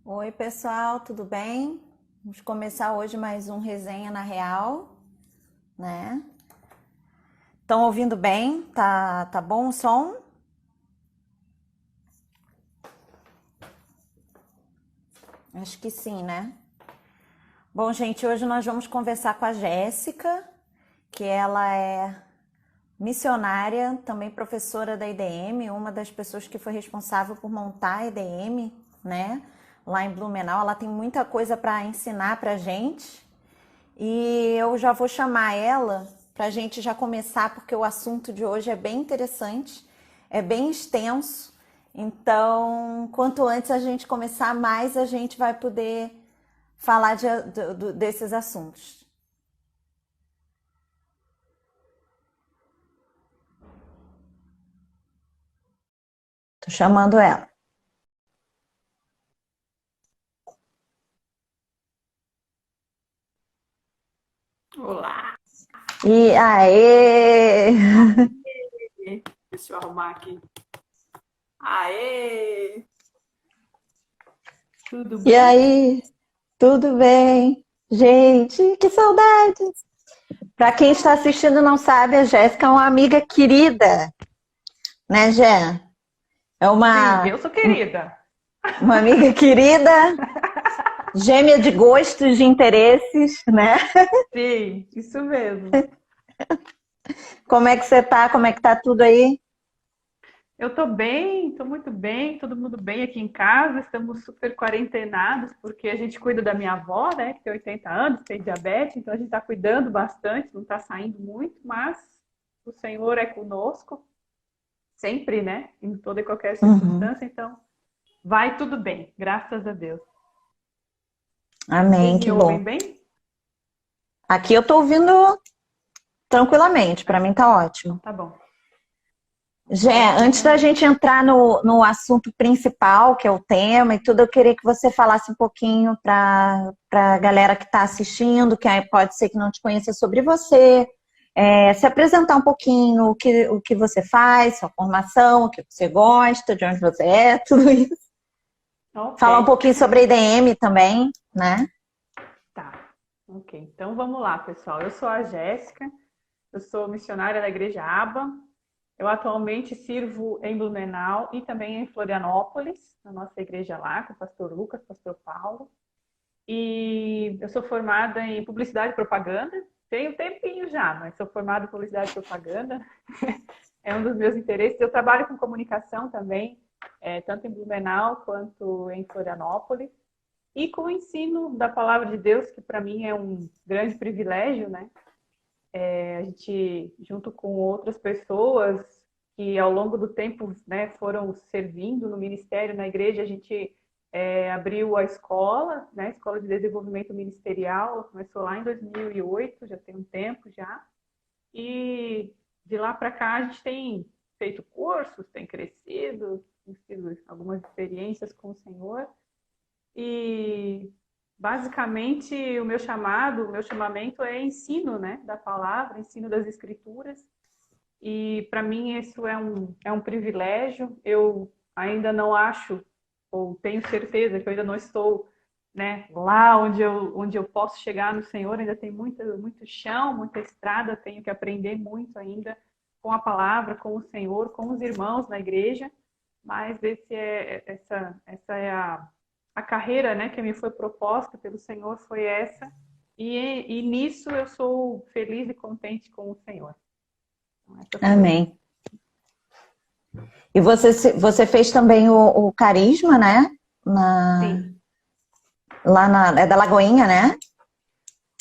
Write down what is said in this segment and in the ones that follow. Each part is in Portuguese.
Oi, pessoal, tudo bem? Vamos começar hoje mais um Resenha na Real, né? Estão ouvindo bem? Tá bom o som? Acho que sim, né? Bom, gente, hoje nós vamos conversar com a Jéssica, que ela é missionária, também professora da IDM, uma das pessoas que foi responsável por montar a IDM, né? Lá em Blumenau. Ela tem muita coisa para ensinar pra gente. E eu já vou chamar ela para a gente já começar, porque o assunto de hoje é bem interessante, é bem extenso. Então, quanto antes a gente começar, mais a gente vai poder falar desses assuntos. Tô chamando ela. Olá! E aê! Deixa eu arrumar aqui. Aê! Tudo E bem? aí? Tudo bem? Gente, que saudade! Para quem está assistindo e não sabe, a Jéssica é uma amiga querida, né, Jé? É Sim, eu sou querida. uma amiga querida, gêmea de gostos, de interesses, né? Sim, isso mesmo. Como é que você tá? Como é que tá tudo aí? Eu tô bem, tô muito bem, todo mundo bem aqui em casa. Estamos super quarentenados, porque a gente cuida da minha avó, né, que tem 80 anos, tem diabetes, então a gente tá cuidando bastante, não tá saindo muito, mas o Senhor é conosco, sempre, né, em toda e qualquer Uhum. circunstância, então vai tudo bem, graças a Deus. Vocês Amém, me que ouvem bom. bem? Aqui eu tô ouvindo tranquilamente, para Ah, mim tá então ótimo. tá bom. Jé, Ótimo antes da também. gente entrar no assunto principal, que é o tema e tudo, eu queria que você falasse um pouquinho para a galera que está assistindo, que pode ser que não te conheça, sobre você, se apresentar um pouquinho, o que você faz, sua formação, o que você gosta, de onde você é, tudo isso. Ok, Falar um pouquinho sobre a IDM também, né? tá. Ok, então vamos lá, pessoal. Eu sou a Jéssica, eu sou missionária da Igreja Aba. Eu atualmente sirvo em Blumenau e também em Florianópolis, na nossa igreja lá, com o pastor Lucas, pastor Paulo. E eu sou formada em publicidade e propaganda. Tenho um tempinho já, mas sou formada em publicidade e propaganda. É um dos meus interesses. Eu trabalho com comunicação também, tanto em Blumenau quanto em Florianópolis. E com o ensino da palavra de Deus, que para mim é um grande privilégio, né? A gente, junto com outras pessoas que ao longo do tempo, né, foram servindo no ministério, na igreja, a gente abriu a escola, né, Escola de Desenvolvimento Ministerial, começou lá em 2008, já tem um tempo já, e de lá para cá a gente tem feito cursos, tem crescido, tem tido algumas experiências com o Senhor, e basicamente o meu chamado, o meu chamamento é ensino, né, da palavra, ensino das escrituras. E para mim isso é um privilégio. Eu ainda não acho, ou tenho certeza que eu ainda não estou, né, lá onde eu posso chegar no Senhor. Ainda tem muito chão, muita estrada, tenho que aprender muito ainda com a palavra, com o Senhor, com os irmãos na igreja. Mas essa é a carreira, né, que me foi proposta pelo Senhor, foi essa. E nisso eu sou feliz e contente com o Senhor. Então, essa sou eu. Amém. E você fez também o Carisma, né? Na, Sim, é da Lagoinha, né?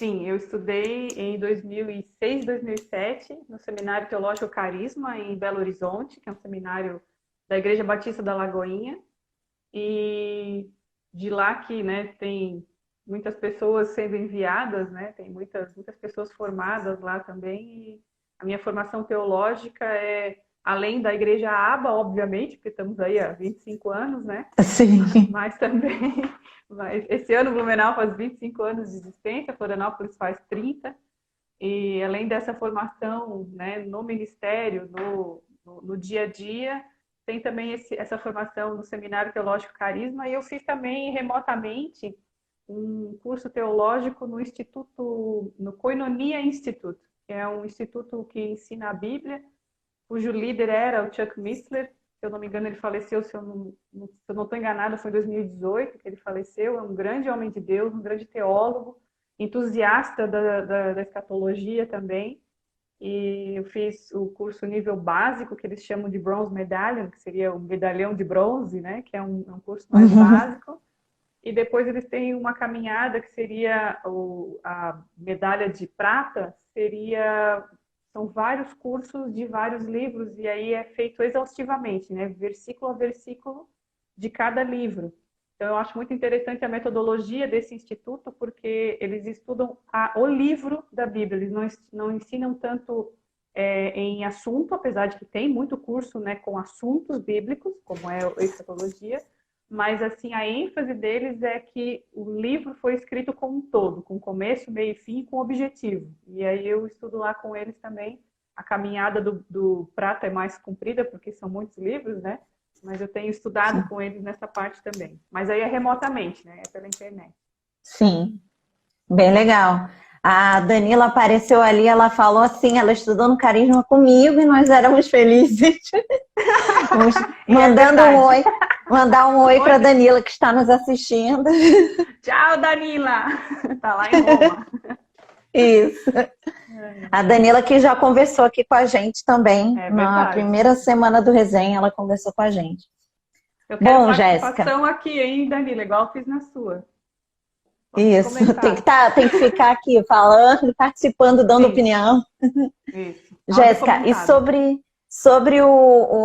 sim, eu estudei em 2006, 2007 no Seminário Teológico Carisma, em Belo Horizonte, que é um seminário da Igreja Batista da Lagoinha. E de lá que, né, tem muitas pessoas sendo enviadas, né, tem muitas pessoas formadas lá também. E a minha formação teológica é além da Igreja Aba, obviamente, porque estamos aí há 25 anos, né? Sim. Mas também, mas esse ano Blumenau faz 25 anos de existência, Florianópolis faz 30. E além dessa formação, né, no ministério, no dia a dia, tem também essa formação no Seminário Teológico Carisma, e eu fiz também remotamente um curso teológico no Instituto, no Koinonia Institute, que é um instituto que ensina a Bíblia, cujo líder era o Chuck Missler. Se eu não me engano, ele faleceu, se eu não estou enganada, foi em 2018 que ele faleceu. É um grande homem de Deus, um grande teólogo, entusiasta da escatologia também. E eu fiz o curso nível básico, que eles chamam de Bronze Medallion, que seria o medalhão de bronze, né? Que é um curso mais básico. E depois eles têm uma caminhada que seria a medalha de prata, são vários cursos de vários livros, e aí é feito exaustivamente, né? Versículo a versículo de cada livro. Então, eu acho muito interessante a metodologia desse instituto, porque eles estudam o livro da Bíblia, eles não ensinam tanto em assunto, apesar de que tem muito curso, né, com assuntos bíblicos, como é a escatologia, mas assim, a ênfase deles é que o livro foi escrito como um todo, com começo, meio e fim, com objetivo. E aí eu estudo lá com eles também. A caminhada do prata é mais comprida, porque são muitos livros, né? Mas eu tenho estudado com eles nessa parte também. Mas aí é remotamente, né? É pela internet. Sim, bem legal. A Danila apareceu ali, ela falou assim, ela estudou no Carisma comigo e nós éramos felizes. Mandando um oi, mandar um oi para Danila que está nos assistindo. Tchau, Danila! Tá lá em Roma. Isso. A Danila que já conversou aqui com a gente também, na primeira semana do resenha, ela conversou com a gente. Eu quero Bom, participação Jéssica, aqui, hein, Danila? Igual eu fiz na sua. Isso, tem que ficar aqui falando, participando, dando opinião. Isso. Jéssica, e sobre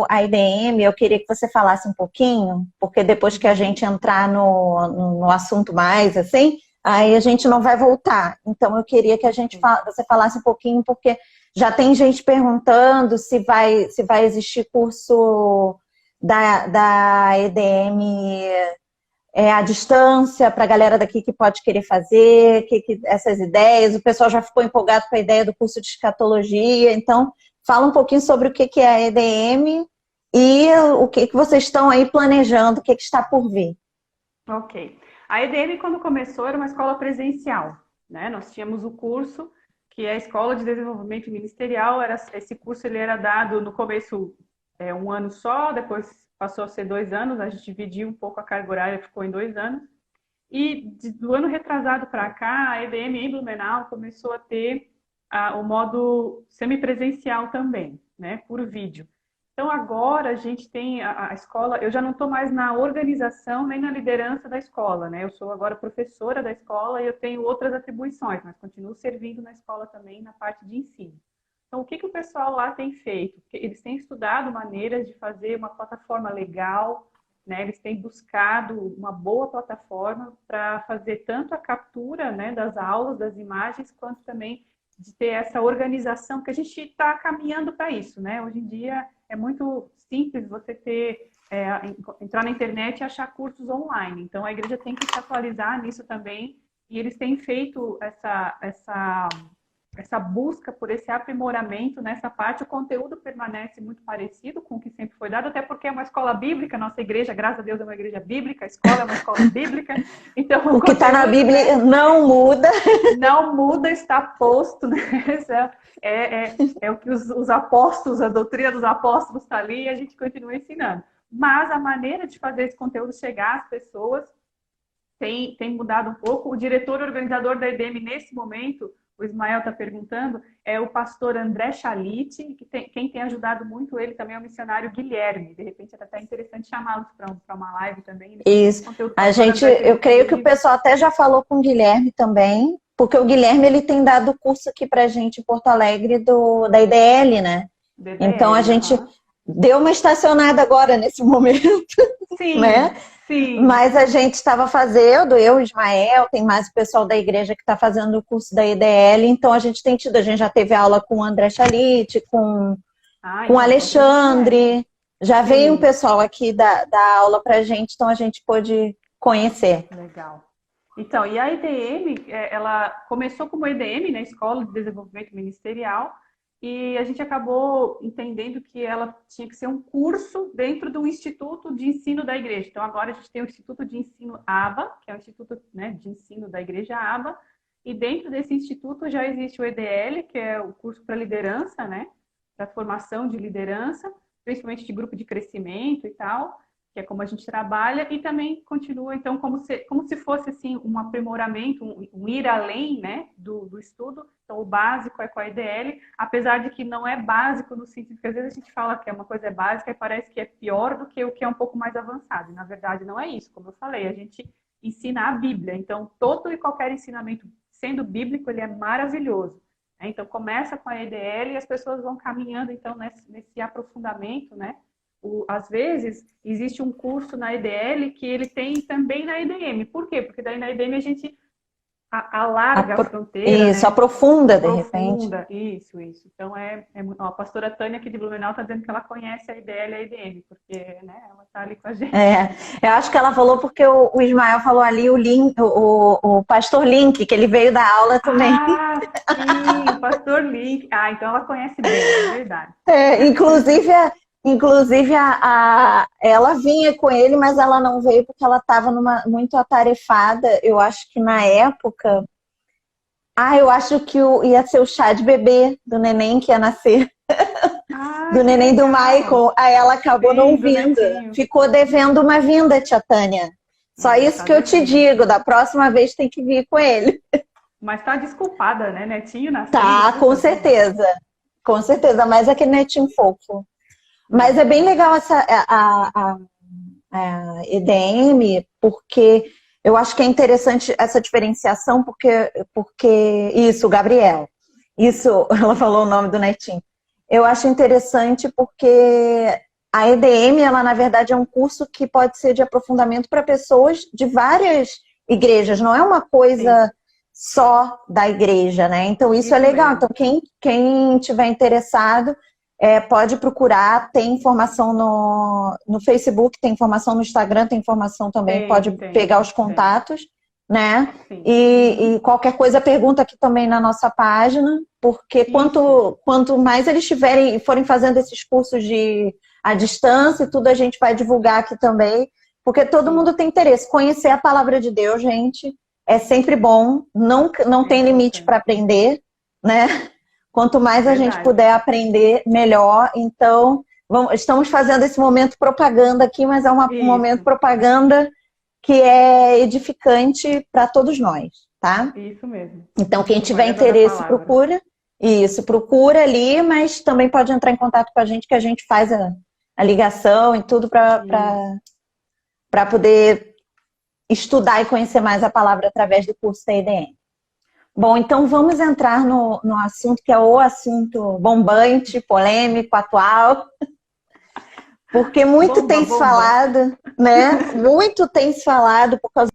a IDM, eu queria que você falasse um pouquinho, porque depois que a gente entrar no assunto mais, assim, aí a gente não vai voltar. Então, eu queria que você falasse um pouquinho, porque já tem gente perguntando se vai existir curso da EDM à distância, para a galera daqui que pode querer fazer, essas ideias. O pessoal já ficou empolgado com a ideia do curso de escatologia. Então, fala um pouquinho sobre o que é a EDM e o que vocês estão aí planejando, o que está por vir. Ok. A EDM, quando começou, era uma escola presencial, né? Nós tínhamos o curso, que é a Escola de Desenvolvimento Ministerial. Esse curso ele era dado no começo um ano só, depois passou a ser 2 anos, a gente dividiu um pouco a carga horária, ficou em 2 anos. E do ano retrasado para cá, a EDM em Blumenau começou a ter o modo semipresencial também, né, por vídeo. Então agora a gente tem a escola, eu já não estou mais na organização nem na liderança da escola, né? Eu sou agora professora da escola e eu tenho outras atribuições, mas continuo servindo na escola também na parte de ensino. Então, o que o pessoal lá tem feito? Eles têm estudado maneiras de fazer uma plataforma legal, né? Eles têm buscado uma boa plataforma para fazer tanto a captura, né, das aulas, das imagens, quanto também de ter essa organização, porque a gente está caminhando para isso, né? Hoje em dia é muito simples você entrar na internet e achar cursos online. Então, a igreja tem que se atualizar nisso também, e eles têm feito essa busca por esse aprimoramento nessa parte. O conteúdo permanece muito parecido com o que sempre foi dado, até porque é uma escola bíblica, nossa igreja, graças a Deus, é uma igreja bíblica, a escola é uma escola bíblica. Então, o que está na Bíblia não muda. Não muda, está posto, né? É o que os apóstolos, a doutrina dos apóstolos está ali e a gente continua ensinando. Mas a maneira de fazer esse conteúdo chegar às pessoas tem mudado um pouco. O diretor organizador da EDM, nesse momento, o Ismael está perguntando, é o pastor André Chalite, quem tem ajudado muito ele também é o missionário Guilherme. De repente, é até interessante chamá-los para uma live também. Isso. Eu creio que o pessoal até já falou com o Guilherme também, porque o Guilherme ele tem dado curso aqui para a gente em Porto Alegre da IDL, né? Então a gente deu uma estacionada agora nesse momento. Sim, né? Sim. Mas a gente estava fazendo, eu, o Ismael, tem mais o pessoal da igreja que está fazendo o curso da IDL, então a gente já teve aula com o André Chalite, com o Alexandre, já veio um pessoal aqui dar aula para a gente, então a gente pôde conhecer. Legal. Então, e a IDM, ela começou como EDM, né, Escola de Desenvolvimento Ministerial, e a gente acabou entendendo que ela tinha que ser um curso dentro do Instituto de Ensino da Igreja. Então, agora a gente tem o Instituto de Ensino ABA, que é o Instituto, né, de Ensino da Igreja ABA, e dentro desse instituto já existe o EDL, que é o curso para liderança, né, para formação de liderança, principalmente de grupo de crescimento e tal, que é como a gente trabalha, e também continua, então, como se fosse, assim, um aprimoramento, um ir além, né, do estudo. Então, o básico é com a EDL, apesar de que não é básico no sentido que às vezes a gente fala que é uma coisa básica e parece que é pior do que o que é um pouco mais avançado. E, na verdade, não é isso. Como eu falei, a gente ensina a Bíblia. Então, todo e qualquer ensinamento, sendo bíblico, ele é maravilhoso. Então, começa com a EDL e as pessoas vão caminhando, então, nesse aprofundamento, né? Às vezes, existe um curso na EDL que ele tem também na EDM. Por quê? Porque daí na EDM a gente alarga a fronteira, Isso, né? aprofunda de repente. Aprofunda, isso. Então, ó, a pastora Tânia aqui de Blumenau está dizendo que ela conhece a IDL e a IDM, porque, né, ela está ali com a gente. É, eu acho que ela falou porque o Ismael falou ali o pastor Link, que ele veio da aula também. Ah, sim, o pastor Link. Ah, então ela conhece bem, é verdade. É, ela vinha com ele, mas ela não veio porque ela estava muito atarefada. Eu acho que na época. Eu acho que ia ser o chá de bebê do neném que ia nascer, Ah, do que neném do legal. Michael. Aí ela acabou não Sim, do vindo. netinho. Ficou devendo uma vinda, tia Tânia. Só isso Tá que eu te devendo. digo, da próxima vez tem que vir com ele. Mas tá desculpada, né? Netinho nascendo, Tá, com puxa vida. certeza. Com certeza, mas aquele netinho fofo. Mas é bem legal a EDM, porque eu acho que é interessante essa diferenciação, porque isso, Gabriel, isso, ela falou o nome do netinho. Eu acho interessante porque a EDM, ela na verdade é um curso que pode ser de aprofundamento para pessoas de várias igrejas, não é uma coisa Sim, só da igreja, né? Então isso é isso legal. mesmo. Então quem tiver interessado pode procurar, tem informação no Facebook, tem informação no Instagram, tem informação também, pode pegar os Tem. contatos, né? Sim. E qualquer coisa pergunta aqui também na nossa página, porque Isso. quanto mais eles forem fazendo esses cursos à distância e tudo, a gente vai divulgar aqui também, porque todo Sim. mundo tem interesse. Conhecer a palavra de Deus, gente, é sempre bom, não É tem limite importante. para aprender, né? Quanto mais a gente Verdade. puder aprender, melhor. Então, estamos fazendo esse momento propaganda aqui, mas é um momento Isso. propaganda que é edificante para todos nós, tá? Isso mesmo. Então, quem tiver Propaganda da interesse, palavra. procura. Isso, procura ali, mas também pode entrar em contato com a gente, que a gente faz a ligação e tudo Isso. para poder estudar e conhecer mais a palavra através do curso TIDM. Bom, então vamos entrar no assunto que é o assunto bombante, polêmico, atual, porque muito Bomba, tem se bomba. falado, né? Muito tem se falado por causa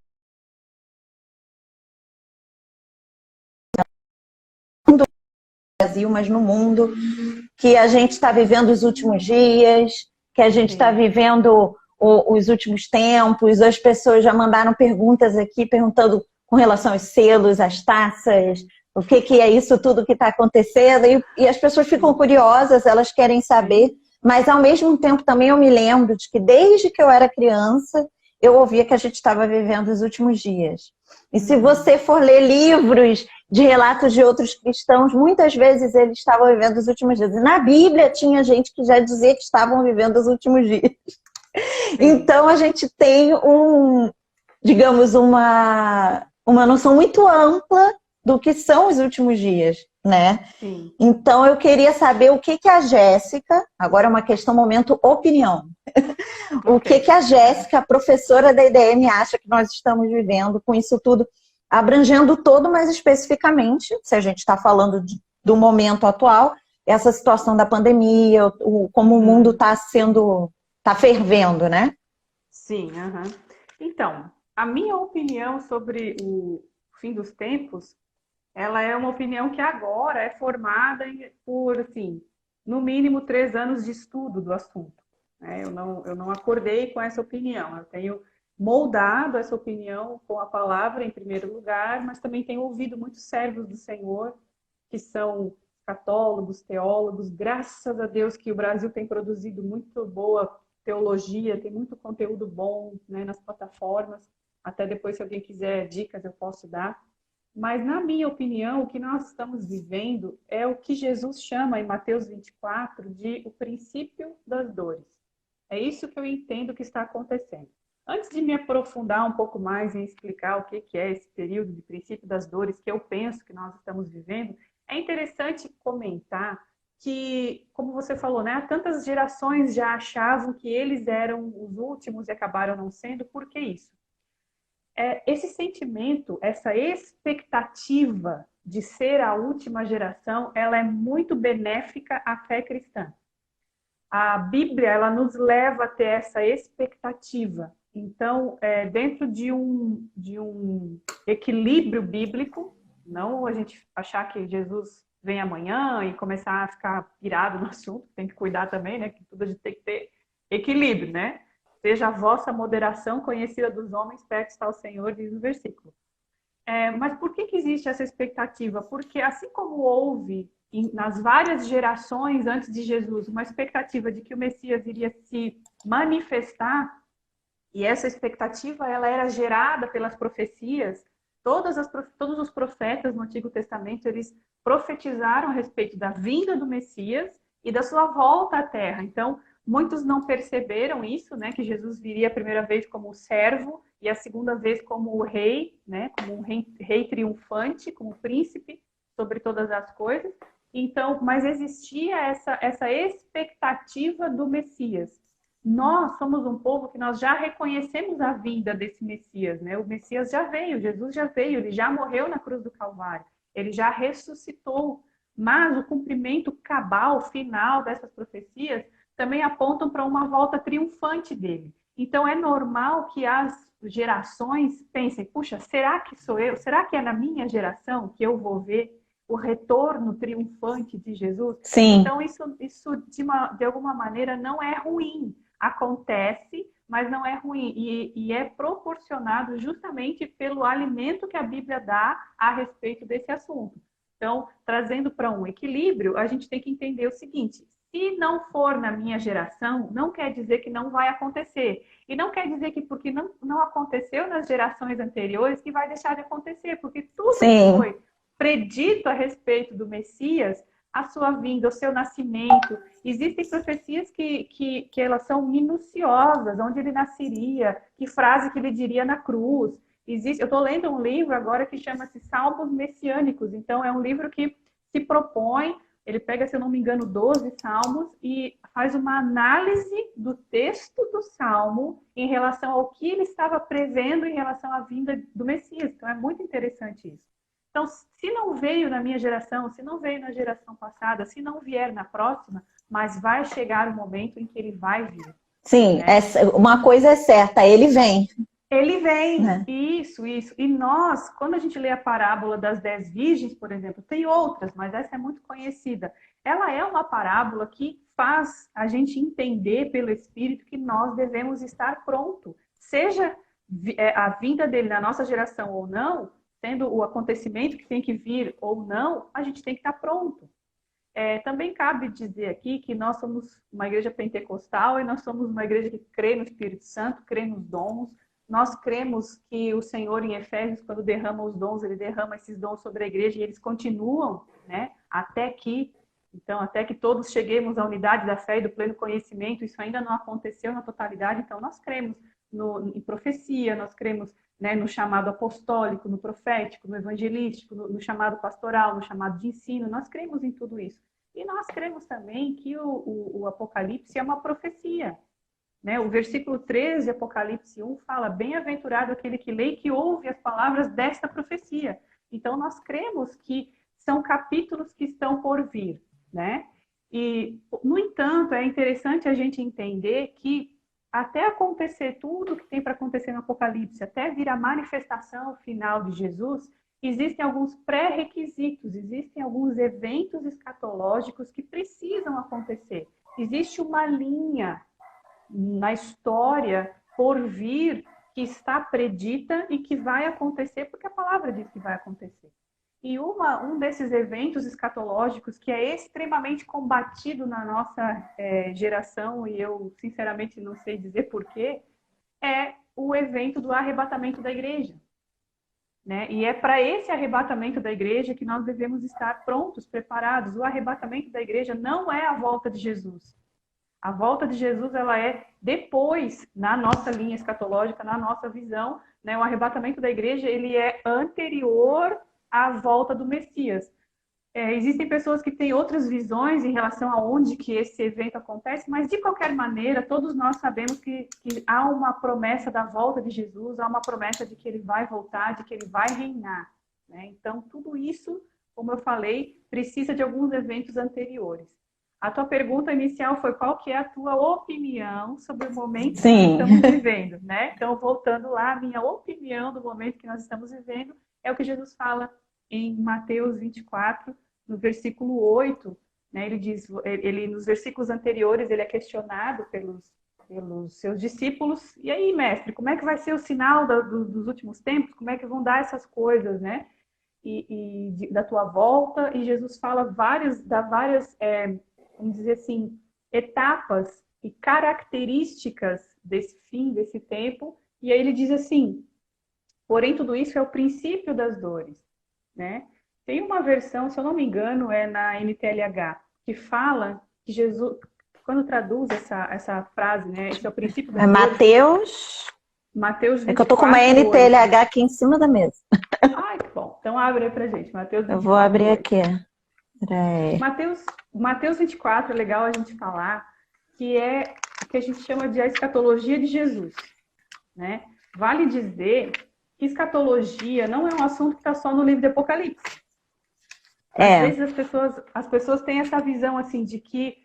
do Brasil, mas no mundo, que a gente está vivendo os últimos dias, que a gente está Sim. vivendo os últimos tempos. As pessoas já mandaram perguntas aqui, perguntando com relação aos selos, às taças, o que é isso tudo que está acontecendo, e as pessoas ficam Sim. curiosas, elas querem saber, Sim. mas ao mesmo tempo também eu me lembro de que desde que eu era criança, eu ouvia que a gente estava vivendo os últimos dias. E se você for ler livros de relatos de outros cristãos, muitas vezes eles estavam vivendo os últimos dias. E na Bíblia tinha gente que já dizia que estavam vivendo os últimos dias. Sim. Então a gente tem digamos, uma noção muito ampla do que são os últimos dias, né? Sim. Então eu queria saber o que a Jéssica, agora é uma questão, momento, opinião. O Ok. que a Jéssica, professora da IDM, acha que nós estamos vivendo com isso tudo, abrangendo todo, mas especificamente, se a gente está falando do momento atual, essa situação da pandemia, como o mundo está fervendo, né? Sim. Então, a minha opinião sobre o fim dos tempos, ela é uma opinião que agora é formada por, assim, no mínimo 3 anos de estudo do assunto. Né? Eu não acordei com essa opinião. Eu tenho moldado essa opinião com a palavra em primeiro lugar, mas também tenho ouvido muitos servos do Senhor que são escatólogos, teólogos. Graças a Deus que o Brasil tem produzido muito boa teologia, tem muito conteúdo bom, né, nas plataformas. Até depois, se alguém quiser dicas, eu posso dar. Mas, na minha opinião, o que nós estamos vivendo é o que Jesus chama em Mateus 24 de o princípio das dores. É isso que eu entendo que está acontecendo. Antes de me aprofundar um pouco mais em explicar o que é esse período de princípio das dores que eu penso que nós estamos vivendo, é interessante comentar que, como você falou, né, tantas gerações já achavam que eles eram os últimos e acabaram não sendo. Por que isso? Esse sentimento, essa expectativa de ser a última geração, ela é muito benéfica à fé cristã. A Bíblia, ela nos leva a ter essa expectativa. Então, dentro de um equilíbrio bíblico, não a gente achar que Jesus vem amanhã e começar a ficar pirado no assunto, tem que cuidar também, né? Que tudo a gente tem que ter equilíbrio, né? Seja a vossa moderação conhecida dos homens, perto está o Senhor, diz o versículo. Mas por que existe essa expectativa? Porque assim como houve nas várias gerações antes de Jesus uma expectativa de que o Messias iria se manifestar, e essa expectativa ela era gerada pelas profecias, todos os profetas no Antigo Testamento, eles profetizaram a respeito da vinda do Messias e da sua volta à Terra. Então, muitos não perceberam isso, né, que Jesus viria a primeira vez como o servo e a segunda vez como o rei, né, como um rei triunfante, como príncipe sobre todas as coisas. Então, mas existia essa expectativa do Messias. Nós somos um povo que nós já reconhecemos a vinda desse Messias, né? O Messias já veio, Jesus já veio, ele já morreu na cruz do Calvário, ele já ressuscitou. Mas o cumprimento cabal, final dessas profecias, também apontam para uma volta triunfante dele. Então é normal que as gerações pensem, puxa, será que sou eu? Será que é na minha geração que eu vou ver o retorno triunfante de Jesus? Sim. Então isso de alguma maneira não é ruim. Acontece, mas não é ruim. E é proporcionado justamente pelo alimento que a Bíblia dá a respeito desse assunto. Então, trazendo para um equilíbrio, a gente tem que entender o seguinte: se não for na minha geração, não quer dizer que não vai acontecer. E não quer dizer que porque não aconteceu nas gerações anteriores que vai deixar de acontecer, porque tudo que foi predito a respeito do Messias, a sua vinda, o seu nascimento, existem profecias que elas são minuciosas, onde ele nasceria, que frase que ele diria na cruz. Eu estou lendo um livro agora que chama-se Salmos Messiânicos. Então, é um livro que se propõe, ele pega, se eu não me engano, 12 salmos e faz uma análise do texto do salmo em relação ao que ele estava prevendo em relação à vinda do Messias. Então, é muito interessante isso. Então, se não veio na minha geração, se não veio na geração passada, se não vier na próxima, mas vai chegar o momento em que ele vai vir. Sim, né? Uma coisa é certa, ele vem. Ele vem, né? Isso. E nós, quando a gente lê a parábola das 10 virgens, por exemplo, tem outras, mas essa é muito conhecida. Ela é uma parábola que faz a gente entender pelo Espírito que nós devemos estar pronto. Seja a vinda dele na nossa geração ou não, sendo o acontecimento que tem que vir ou não, a gente tem que estar pronto. Também cabe dizer aqui que nós somos uma igreja pentecostal e nós somos uma igreja que crê no Espírito Santo, crê nos dons. Nós cremos que o Senhor, em Efésios, quando derrama os dons, ele derrama esses dons sobre a igreja e eles continuam, né, até que todos cheguemos à unidade da fé e do pleno conhecimento. Isso ainda não aconteceu na totalidade, então nós cremos em profecia, nós cremos, né, no chamado apostólico, no profético, no evangelístico, no chamado pastoral, no chamado de ensino. Nós cremos em tudo isso. E nós cremos também que o Apocalipse é uma profecia. Né? O versículo 13 de Apocalipse 1 fala: bem-aventurado aquele que lê e que ouve as palavras desta profecia. Então, nós cremos que são capítulos que estão por vir. Né? E, no entanto, é interessante a gente entender que até acontecer tudo o que tem para acontecer no Apocalipse, até vir a manifestação final de Jesus, existem alguns pré-requisitos, existem alguns eventos escatológicos que precisam acontecer. Existe uma linha na história por vir que está predita e que vai acontecer porque a palavra diz que vai acontecer. E um desses eventos escatológicos que é extremamente combatido na nossa geração, e eu sinceramente não sei dizer porquê, é o evento do arrebatamento da igreja. Né? E é para esse arrebatamento da igreja que nós devemos estar prontos, preparados. O arrebatamento da igreja não é a volta de Jesus. A volta de Jesus, ela é depois, na nossa linha escatológica, na nossa visão, né? O arrebatamento da igreja, ele é anterior à volta do Messias. Existem pessoas que têm outras visões em relação a onde que esse evento acontece, mas de qualquer maneira, todos nós sabemos que há uma promessa da volta de Jesus, há uma promessa de que ele vai voltar, de que ele vai reinar. Né? Então, tudo isso, como eu falei, precisa de alguns eventos anteriores. A tua pergunta inicial foi qual que é a tua opinião sobre o momento que nós estamos vivendo, né? Então, voltando lá, a minha opinião do momento que nós estamos vivendo é o que Jesus fala em Mateus 24, no versículo 8, né? Ele diz, nos versículos anteriores, ele é questionado pelos seus discípulos. E aí, mestre, como é que vai ser o sinal dos últimos tempos? Como é que vão dar essas coisas, né? Da tua volta? E Jesus fala várias, vamos dizer assim, etapas e características desse fim, desse tempo. E aí ele diz assim, porém tudo isso é o princípio das dores, né? Tem uma versão, se eu não me engano, é na NTLH, que fala que Jesus, quando traduz essa frase, né? Esse é o princípio das dores. Mateus 24, é que eu tô com uma NTLH aqui em cima da mesa. Ai, que bom. Então abre aí pra gente, Mateus 24. Eu vou abrir aqui. Mateus 24 é legal a gente falar, que é o que a gente chama de a escatologia de Jesus, né? Vale dizer que escatologia não é um assunto que está só no livro de Apocalipse. Às vezes as pessoas têm essa visão assim de que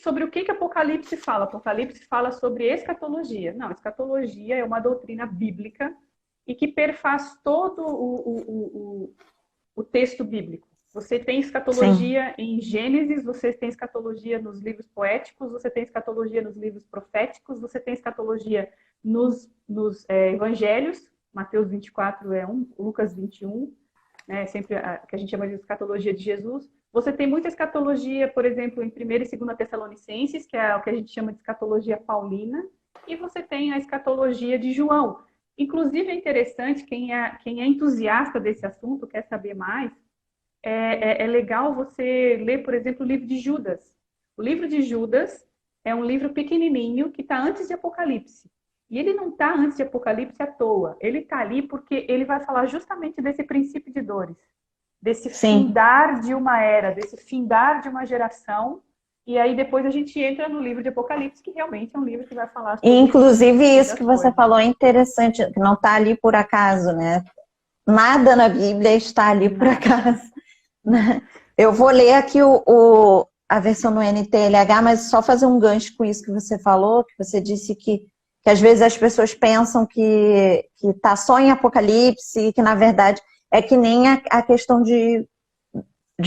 sobre o que Apocalipse fala? Apocalipse fala sobre escatologia. Não, escatologia é uma doutrina bíblica e que perfaz todo o texto bíblico. Você tem escatologia em Gênesis, você tem escatologia nos livros poéticos, você tem escatologia nos livros proféticos, você tem escatologia nos evangelhos. Mateus 24 é um, Lucas 21, né, sempre que a gente chama de escatologia de Jesus. Você tem muita escatologia, por exemplo, em 1ª e 2ª Tessalonicenses, que é o que a gente chama de escatologia paulina, e você tem a escatologia de João. Inclusive, é interessante, quem é entusiasta desse assunto, quer saber mais, é legal você ler, por exemplo, o livro de Judas. O livro de Judas é um livro pequenininho que está antes de Apocalipse. E ele não está antes de Apocalipse à toa. Ele está ali porque ele vai falar justamente desse princípio de dores. Desse findar de uma era, desse findar de uma geração. E aí depois a gente entra no livro de Apocalipse, que realmente é um livro que vai falar sobre... Inclusive isso que você falou é interessante, que não está ali por acaso, né? Nada na Bíblia está ali por acaso. Eu vou ler aqui a versão no NTLH, mas só fazer um gancho com isso que você falou, que você disse que às vezes as pessoas pensam que está só em Apocalipse, que na verdade é que nem a questão de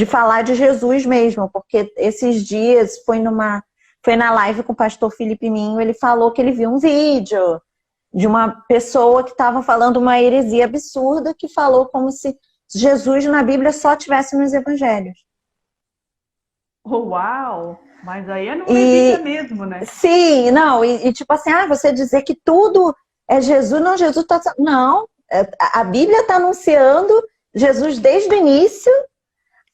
falar de Jesus mesmo, porque esses dias foi na live com o pastor Felipe Minho, ele falou que ele viu um vídeo de uma pessoa que estava falando uma heresia absurda, que falou como se Jesus na Bíblia só tivesse nos evangelhos. Uau! Mas aí é no Bíblia mesmo, né? Sim, não, e tipo assim, você dizer que tudo é Jesus, não, Jesus tá... Não, a Bíblia está anunciando Jesus desde o início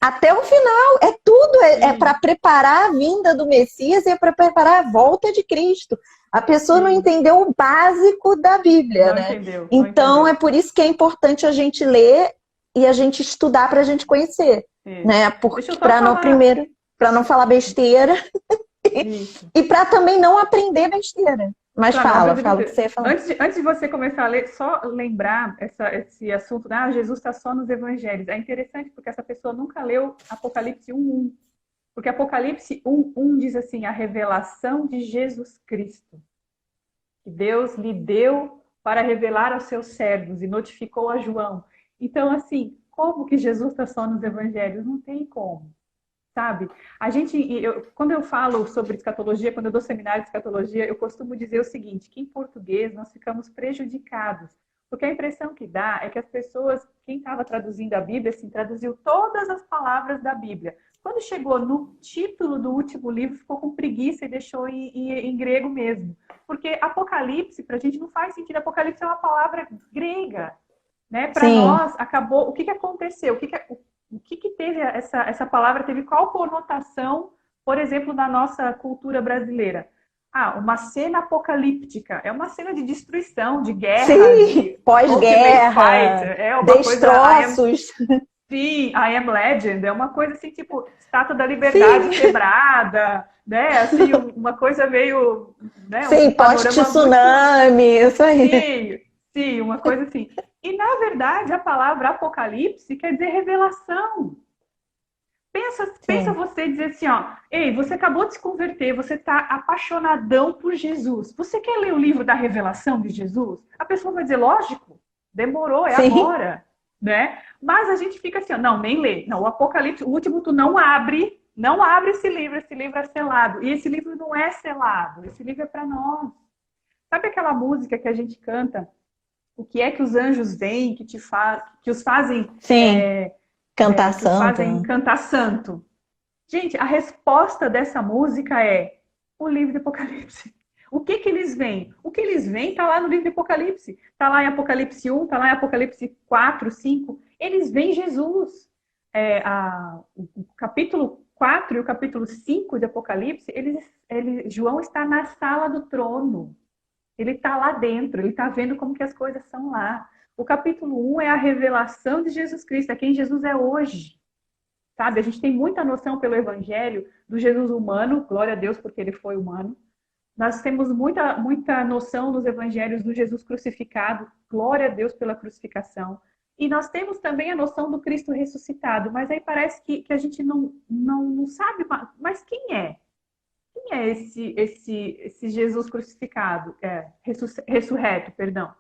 até o final. É tudo, é para preparar a vinda do Messias e é para preparar a volta de Cristo. A pessoa não entendeu o básico da Bíblia, não né? Entendeu, então é por isso que é importante a gente ler e a gente estudar para a gente conhecer, né? Para não falar besteira e para também não aprender besteira. Mas fala o que você ia falar. Antes de você começar a ler, só lembrar esse assunto, Jesus está só nos evangelhos. É interessante porque essa pessoa nunca leu Apocalipse 1:1. Porque Apocalipse 1:1 diz assim, a revelação de Jesus Cristo, que Deus lhe deu para revelar aos seus servos e notificou a João. Então, assim, como que Jesus está só nos evangelhos? Não tem como. Sabe? Quando eu falo sobre escatologia, quando eu dou seminário de escatologia, eu costumo dizer o seguinte, que em português nós ficamos prejudicados, Porque a impressão que dá é que as pessoas, quem estava traduzindo a Bíblia, assim, traduziu todas as palavras da Bíblia. Quando chegou no título do último livro, ficou com preguiça e deixou em grego mesmo. Porque Apocalipse, para a gente, não faz sentido. Apocalipse é uma palavra grega, né? Para Sim, nós, acabou. O que aconteceu? O que teve essa palavra? Teve qual conotação, por exemplo, na nossa cultura brasileira? Ah, uma cena apocalíptica. É uma cena de destruição, de guerra, sim, de ultimate fight. pós-guerra, É uma coisa. destroços. Sim, I Am Legend. É uma coisa assim, tipo, Estátua da Liberdade Sim, quebrada, né? Assim, uma coisa meio, né? Um sim, panorama muito. post-tsunami, isso aí. Sim, sim, uma coisa assim. E, na verdade, a palavra apocalipse quer dizer revelação. Pensa Sim, você dizer assim, ó, ei, você acabou de se converter, você está apaixonadão por Jesus. Você quer ler o livro da revelação de Jesus? A pessoa vai dizer, lógico, demorou, é sim, agora, né? Mas a gente fica assim, ó, não, nem lê. Não, o Apocalipse, o último tu não abre esse livro é selado. E esse livro não é selado, esse livro é para nós. Sabe aquela música que a gente canta? O que é que os anjos veem que os fazem sim. Cantar que os santo, fazem né? cantar santo? Gente, a resposta dessa música é o livro de Apocalipse. O que que eles veem? O que eles veem está lá no livro de Apocalipse. Está lá em Apocalipse 1, está lá em Apocalipse 4, 5. Eles veem Jesus. O capítulo 4 e o capítulo 5 de Apocalipse, João está na sala do trono. Ele está lá dentro, ele está vendo como que as coisas são lá. O capítulo 1 é a revelação de Jesus Cristo, é quem Jesus é hoje. Sabe? A gente tem muita noção pelo Evangelho do Jesus humano, glória a Deus porque ele foi humano. Nós temos muita noção nos Evangelhos do Jesus crucificado, glória a Deus pela crucificação. E nós temos também a noção do Cristo ressuscitado, mas aí parece que a gente não sabe, mas quem é? Quem é esse Jesus crucificado? Ressurreto, perdão.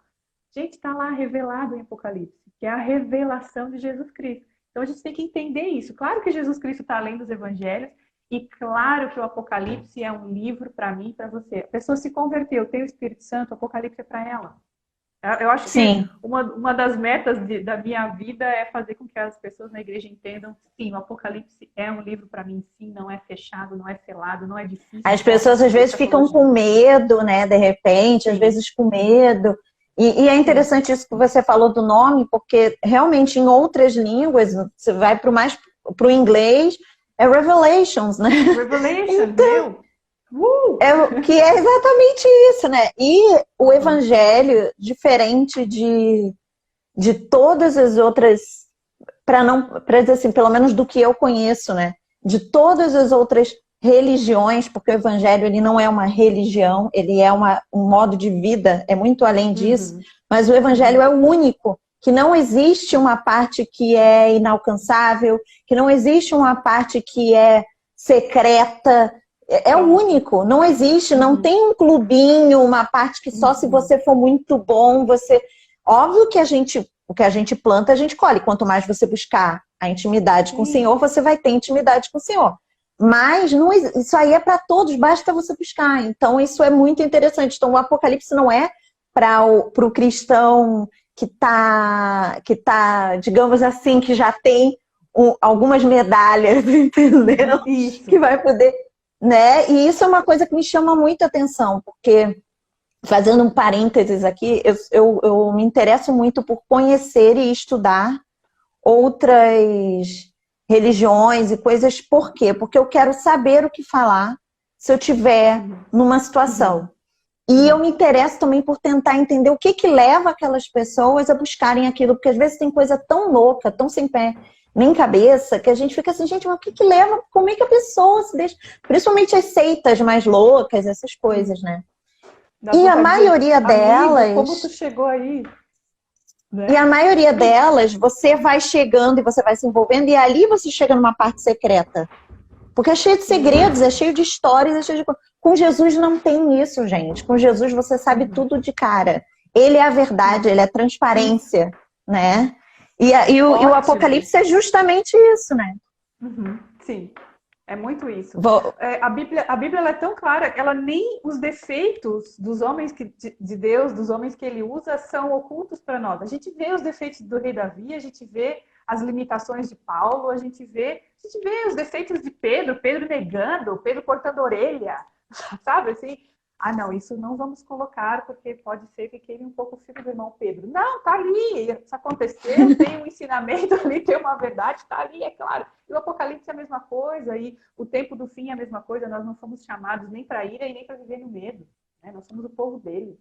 Gente, está lá revelado em Apocalipse, que é a revelação de Jesus Cristo. Então a gente tem que entender isso. Claro que Jesus Cristo está além dos evangelhos, e claro que o Apocalipse é um livro para mim e para você. A pessoa se converteu, tem o Espírito Santo, o Apocalipse é para ela. Eu acho que Sim. uma das metas da minha vida é fazer com que as pessoas na igreja entendam, sim, o Apocalipse é um livro para mim, sim, não é fechado, não é selado, não é difícil As de pessoas às compreender vezes ficam escatologia. com medo, né? De repente, às Sim, vezes com medo. E é sim. interessante isso que você falou do nome, porque realmente em outras línguas, você vai para o inglês, é Revelations, né? Revelation, meu! Que é exatamente isso, né? E o evangelho, diferente de todas as outras, para dizer assim, pelo menos do que eu conheço, né? De todas as outras religiões, porque o evangelho ele não é uma religião, ele é um modo de vida, é muito além disso, Uhum, mas o evangelho uhum, é o único, que não existe uma parte que é inalcançável, que não existe uma parte que é secreta, é o pronto. único, não existe, não Uhum, tem um clubinho, uma parte que só se uhum, você for muito bom, você... Óbvio que o que a gente planta, a gente colhe. Quanto mais você buscar a intimidade com o sim. Senhor, você vai ter intimidade com o Senhor. Mas não, isso aí é para todos, basta você buscar. Então, isso é muito interessante. Então, o Apocalipse não é para o cristão que tá, digamos assim, que já tem algumas medalhas, entendeu? Que Isso. vai poder, né? E isso é uma coisa que me chama muita atenção, porque, fazendo um parênteses aqui, eu me interesso muito por conhecer e estudar outras religiões e coisas. Por quê? Porque eu quero saber o que falar se eu tiver Uhum, numa uhum, situação. E eu uhum. me interesso também por tentar entender o que leva aquelas pessoas a buscarem aquilo, porque às vezes tem coisa tão louca, tão sem pé nem cabeça, que a gente fica assim, gente, mas o que leva, como é que a pessoa se deixa, principalmente as seitas mais loucas, essas Sim. coisas, né? Dá E a vontade de dizer, maioria amigo, como tu delas, chegou aí, e a né? maioria delas, você vai chegando e você vai se envolvendo, e ali você chega numa parte secreta. Porque é cheio de segredos, é cheio de histórias, é cheio de... Com Jesus não tem isso, gente. Com Jesus você sabe Uhum, tudo de cara. Ele é a verdade, sim. ele é a Isso. transparência, né? E o Ótimo. Apocalipse é justamente isso, né? Uhum, sim. É muito isso. Vou... A Bíblia ela é tão clara, ela nem os defeitos dos homens de Deus, dos homens que ele usa, são ocultos para nós. A gente vê os defeitos do rei Davi, a gente vê as limitações de Paulo, a gente vê os defeitos de Pedro, Pedro negando, Pedro cortando a orelha, sabe assim? Ah, não, isso não vamos colocar, porque pode ser que queime um pouco o filho do irmão Pedro. Não, tá ali, isso aconteceu, tem um ensinamento ali, tem uma verdade, tá ali, é claro. E o Apocalipse é a mesma coisa, e o tempo do fim é a mesma coisa, nós não fomos chamados nem para ira e nem para viver no medo, né? Nós somos o povo dele.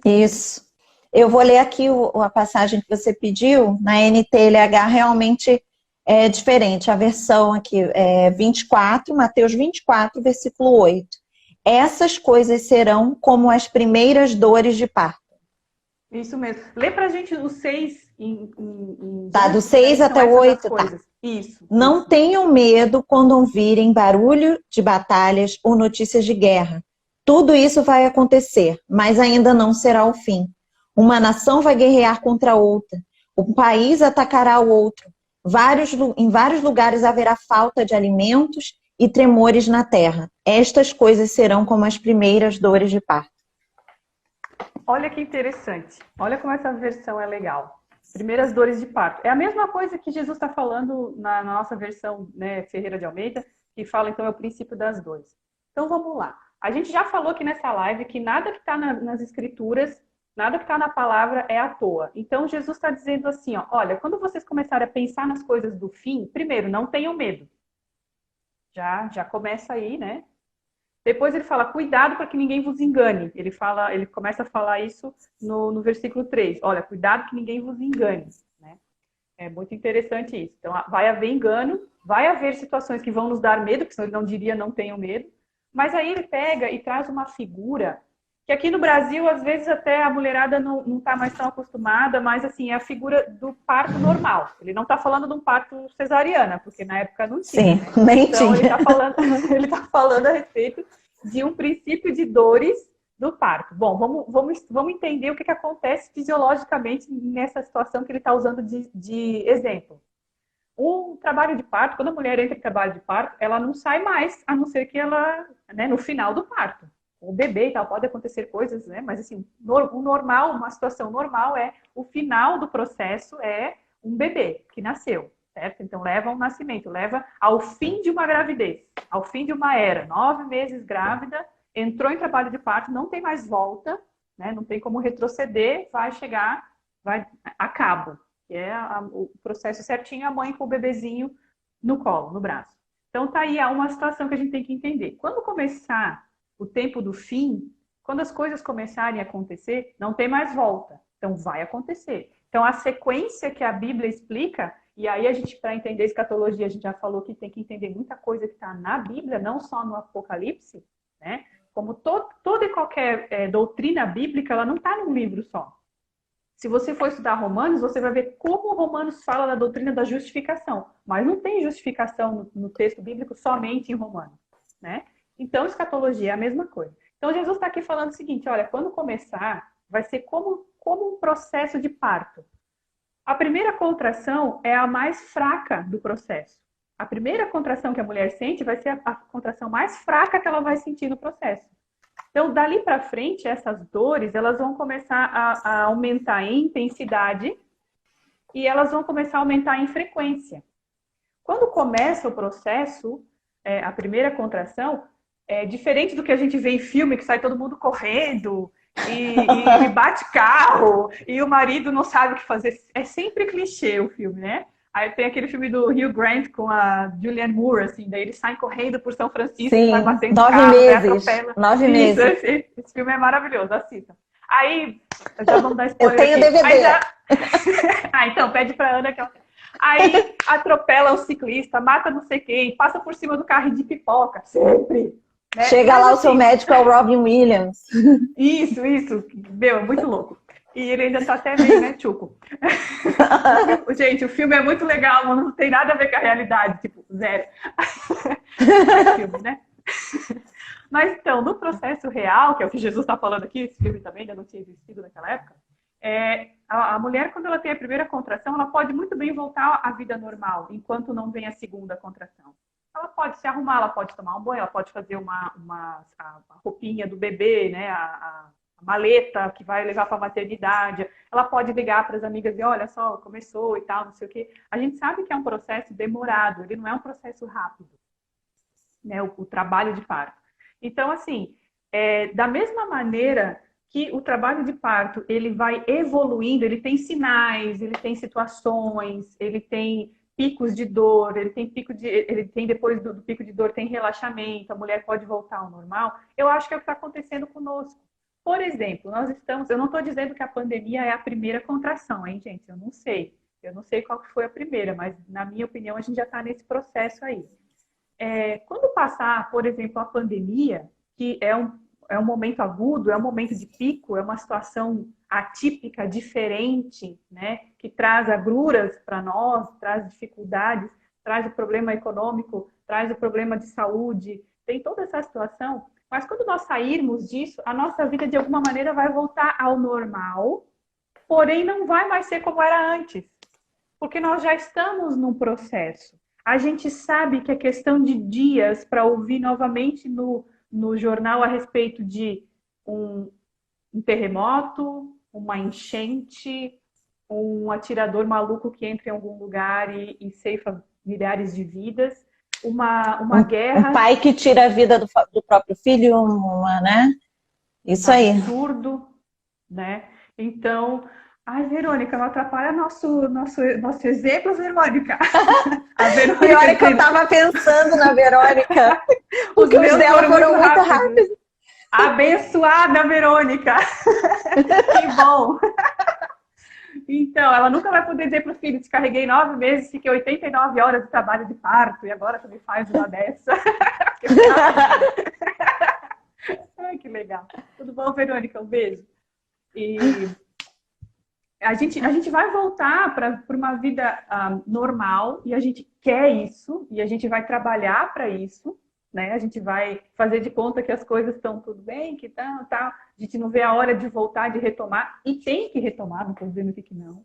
Isso. Eu vou ler aqui a passagem que você pediu, na NTLH realmente é diferente, a versão aqui é 24, Mateus 24, versículo 8. Essas coisas serão como as primeiras dores de parto. Isso mesmo. Lê pra gente os 6 Tá, do 6 até o 8, tá. Isso. Não tenham medo quando ouvirem barulho de batalhas ou notícias de guerra. Tudo isso vai acontecer, mas ainda não será o fim. Uma nação vai guerrear contra outra. Um país atacará o outro. Em vários lugares haverá falta de alimentos e tremores na terra. Estas coisas serão como as primeiras dores de parto. Olha que interessante. Olha como essa versão é legal. Primeiras dores de parto. É a mesma coisa que Jesus está falando na nossa versão, né, Ferreira de Almeida, que fala, então, é o princípio das dores. Então, vamos lá. A gente já falou aqui nessa live que nada que está nas escrituras, nada que está na palavra é à toa. Então, Jesus está dizendo assim, ó, olha, quando vocês começarem a pensar nas coisas do fim, primeiro, não tenham medo. Já começa aí, né? Depois ele fala, cuidado para que ninguém vos engane. Ele começa a falar isso no versículo 3. Olha, cuidado que ninguém vos engane. Né? É muito interessante isso. Então, vai haver engano, vai haver situações que vão nos dar medo, porque senão ele não diria não tenham medo. Mas aí ele pega e traz uma figura que aqui no Brasil, às vezes, até a mulherada não está mais tão acostumada, mas assim, é a figura do parto normal. Ele não está falando de um parto cesariana, porque na época não tinha. Sim, nem então, tinha. Ele está falando a respeito de um princípio de dores do parto. Bom, vamos entender o que acontece fisiologicamente nessa situação que ele está usando de exemplo. Um trabalho de parto, quando a mulher entra em trabalho de parto, ela não sai mais, a não ser que ela, né, no final do parto. O bebê e tal, pode acontecer coisas, né? Mas assim, o normal, uma situação normal é o final do processo é um bebê que nasceu, certo? Então leva ao nascimento, leva ao fim de uma gravidez, ao fim de uma era. 9 meses grávida, entrou em trabalho de parto, não tem mais volta, né? Não tem como retroceder, vai chegar, vai a cabo. Que é o processo certinho, a mãe com o bebezinho no colo, no braço. Então tá aí uma situação que a gente tem que entender. Quando começar o tempo do fim, quando as coisas começarem a acontecer, não tem mais volta. Então, vai acontecer. Então, a sequência que a Bíblia explica, e aí a gente, para entender escatologia, a gente já falou que tem que entender muita coisa que está na Bíblia, não só no Apocalipse, né? Como toda e qualquer doutrina bíblica, ela não está num livro só. Se você for estudar Romanos, você vai ver como Romanos fala da doutrina da justificação. Mas não tem justificação no texto bíblico somente em Romanos, né? Então, escatologia é a mesma coisa. Então, Jesus está aqui falando o seguinte, olha, quando começar, vai ser como um processo de parto. A primeira contração é a mais fraca do processo. A primeira contração que a mulher sente vai ser a contração mais fraca que ela vai sentir no processo. Então, dali para frente, essas dores, elas vão começar a aumentar em intensidade e elas vão começar a aumentar em frequência. Quando começa o processo, a primeira contração, diferente do que a gente vê em filme, que sai todo mundo correndo e bate carro e o marido não sabe o que fazer. É sempre clichê o filme, né? Aí tem aquele filme do Hugh Grant com a Julianne Moore, assim, daí eles saem correndo por São Francisco, Sim, vai batendo 9 carro, meses. atropela. 9 meses. Esse filme é maravilhoso, assista. Aí, já vamos dar spoiler Eu tenho aqui. DVD. Então, pede pra Ana que ela... Aí atropela o ciclista, mata não sei quem, passa por cima do carro de pipoca, sempre. Né? Chega mas, lá, assim, o seu médico é o Robin Williams. Isso. Meu, é muito louco. E ele ainda tá até meio, né, tchuco. Gente, o filme é muito legal, mas não tem nada a ver com a realidade, tipo, zero. É filme, né? Mas então, no processo real, que é o que Jesus está falando aqui, esse filme também ainda não tinha existido naquela época, a mulher, quando ela tem a primeira contração, ela pode muito bem voltar à vida normal, enquanto não vem a segunda contração. ela pode se arrumar, ela pode tomar um banho, ela pode fazer a roupinha do bebê, né? A maleta que vai levar para a maternidade, ela pode ligar para as amigas e olha só, começou e tal, não sei o quê. A gente sabe que é um processo demorado, ele não é um processo rápido, né? O trabalho de parto. Então, assim, da mesma maneira que o trabalho de parto ele vai evoluindo, ele tem sinais, ele tem situações, ele tem picos de dor, ele tem depois do pico de dor tem relaxamento, a mulher pode voltar ao normal. Eu acho que é o que está acontecendo conosco. Por exemplo, eu não estou dizendo que a pandemia é a primeira contração, hein, gente? Eu não sei. Eu não sei qual que foi a primeira, mas na minha opinião a gente já está nesse processo aí. Quando passar, por exemplo, a pandemia, que é um momento agudo, é um momento de pico, é uma situação atípica, diferente, né? Que traz agruras para nós, traz dificuldades, traz o problema econômico, traz o problema de saúde, tem toda essa situação. Mas quando nós sairmos disso, a nossa vida de alguma maneira vai voltar ao normal, porém não vai mais ser como era antes, porque nós já estamos num processo. A gente sabe que é questão de dias para ouvir novamente no jornal a respeito de um terremoto, uma enchente, um atirador maluco que entra em algum lugar e ceifa milhares de vidas, uma guerra. Um pai que tira a vida do próprio filho, né? Isso aí. Absurdo, né? Então, ai, Verônica, não atrapalha nosso exemplo, Verônica. A Verônica, eu tava pensando na Verônica, porque os dela foram muito rápidos. Abençoada, Verônica! Que bom! Então, ela nunca vai poder dizer para o filho, descarreguei 9 meses, fiquei 89 horas de trabalho de parto, e agora também faz uma dessa. Ai, que legal. Tudo bom, Verônica? Um beijo. E a gente vai voltar para uma vida normal, e a gente quer isso, e a gente vai trabalhar para isso, né? A gente vai fazer de conta que as coisas estão tudo bem, que tal. A gente não vê a hora de voltar, de retomar, e tem que retomar, não estou dizendo que não.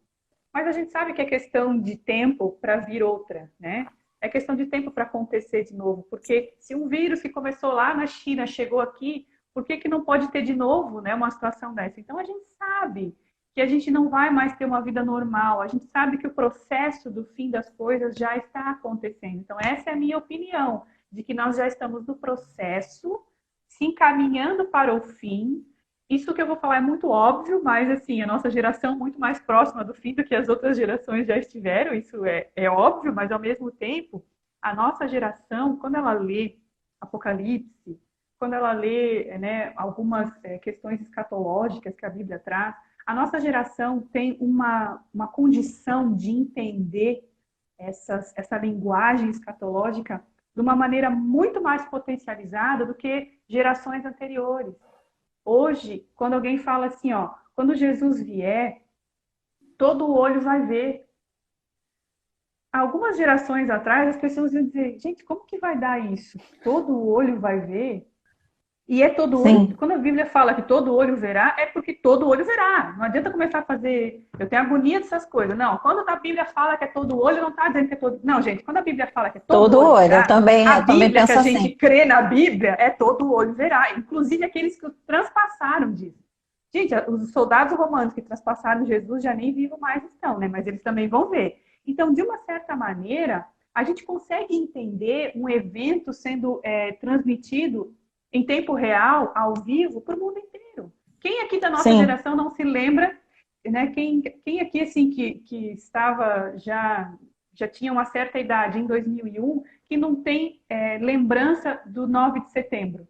Mas a gente sabe que é questão de tempo para vir outra, né? É questão de tempo para acontecer de novo, porque se um vírus que começou lá na China chegou aqui, por que não pode ter de novo, né, uma situação dessa? Então a gente sabe que a gente não vai mais ter uma vida normal, a gente sabe que o processo do fim das coisas já está acontecendo. Então essa é a minha opinião, de que nós já estamos no processo, se encaminhando para o fim. Isso que eu vou falar é muito óbvio, mas assim, a nossa geração é muito mais próxima do fim do que as outras gerações já estiveram, isso é óbvio, mas ao mesmo tempo, a nossa geração, quando ela lê Apocalipse, quando ela lê, né, algumas questões escatológicas que a Bíblia traz, a nossa geração tem uma condição de entender essa linguagem escatológica de uma maneira muito mais potencializada do que gerações anteriores. Hoje, quando alguém fala assim, ó, quando Jesus vier, todo olho vai ver. Algumas gerações atrás, as pessoas iam dizer, gente, como que vai dar isso? Todo olho vai ver? E é todo olho. Quando a Bíblia fala que todo olho verá, é porque todo olho verá. Não adianta começar a fazer. Eu tenho agonia dessas coisas. Não, quando a Bíblia fala que é todo olho, não está dizendo que é todo. Não, gente, quando a Bíblia fala que é todo olho verá, eu também Bíblia penso que a gente assim. crê na Bíblia é todo olho verá. Inclusive aqueles que transpassaram disso. Gente, os soldados romanos que transpassaram Jesus já nem vivos mais estão, né? Mas eles também vão ver. Então, de uma certa maneira, a gente consegue entender um evento sendo transmitido em tempo real, ao vivo, para o mundo inteiro. Quem aqui da nossa geração não se lembra, né? Quem aqui, assim, que estava já tinha uma certa idade, em 2001, que não tem lembrança do 9 de setembro?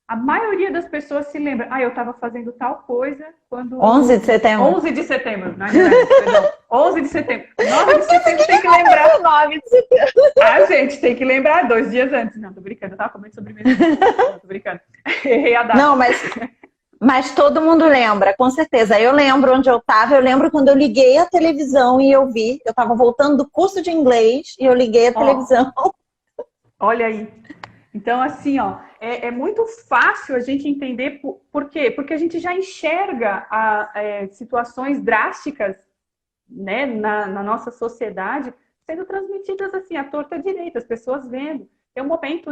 A maioria das pessoas se lembra, eu estava fazendo tal coisa quando... 11 de setembro. 11 de setembro, não é verdade, perdão. 11 de setembro. 9 de setembro tem que lembrar. 9 de setembro. Gente, tem que lembrar 2 dias antes. Não, tô brincando, eu tava comendo sobremesa. Não, tô brincando. Errei a data. Não, mas todo mundo lembra, com certeza. Eu lembro onde eu estava, eu lembro quando eu liguei a televisão e eu vi, eu estava voltando do curso de inglês e eu liguei a televisão. Olha aí. Então, assim, é muito fácil a gente entender por quê? Porque a gente já enxerga situações drásticas, né, na nossa sociedade sendo transmitidas assim, à torta direita, as pessoas vendo. Tem um momento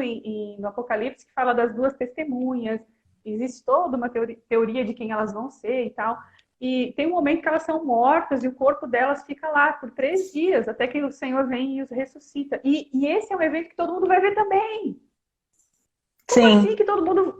no Apocalipse que fala das duas testemunhas, existe toda uma teoria de quem elas vão ser e tal. E tem um momento que elas são mortas e o corpo delas fica lá por 3 dias, até que o Senhor vem e os ressuscita. E esse é um evento que todo mundo vai ver também. Como Sim. assim que todo mundo...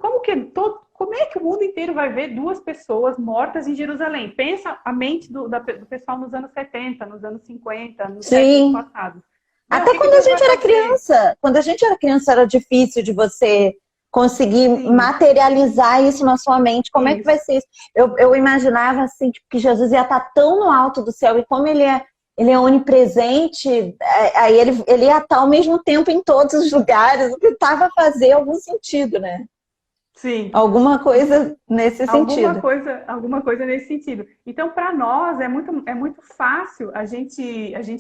Como é que o mundo inteiro vai ver 2 pessoas mortas em Jerusalém? Pensa a mente do pessoal nos anos 70, nos anos 50, nos séculos Sim. passados. Meu, o Até que que quando a Deus vai gente era fazer? criança. Quando a gente era criança era difícil de você conseguir Sim, materializar isso na sua mente. Como é que vai isso. ser isso? Eu imaginava assim, tipo, que Jesus ia estar tão no alto do céu, e como ele é onipresente, aí ele ia estar ao mesmo tempo em todos os lugares, o que estava a fazer algum sentido, né? Sim. Alguma coisa nesse sentido. Alguma coisa nesse sentido. Então, para nós, é muito fácil a gente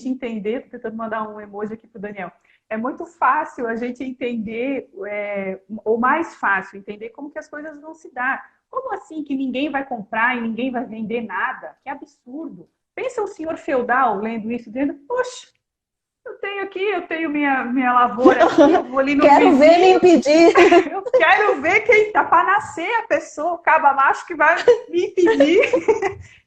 entender. Estou tentando mandar um emoji aqui para o Daniel. É muito fácil a gente entender, ou mais fácil, entender como que as coisas vão se dar. Como assim que ninguém vai comprar e ninguém vai vender nada? Que absurdo. Pensa o senhor feudal lendo isso, dizendo, poxa, eu tenho minha lavoura aqui, eu vou ali no Quero ver me vizinho, impedir. eu quero ver quem tá para nascer a pessoa, o caba macho que vai me impedir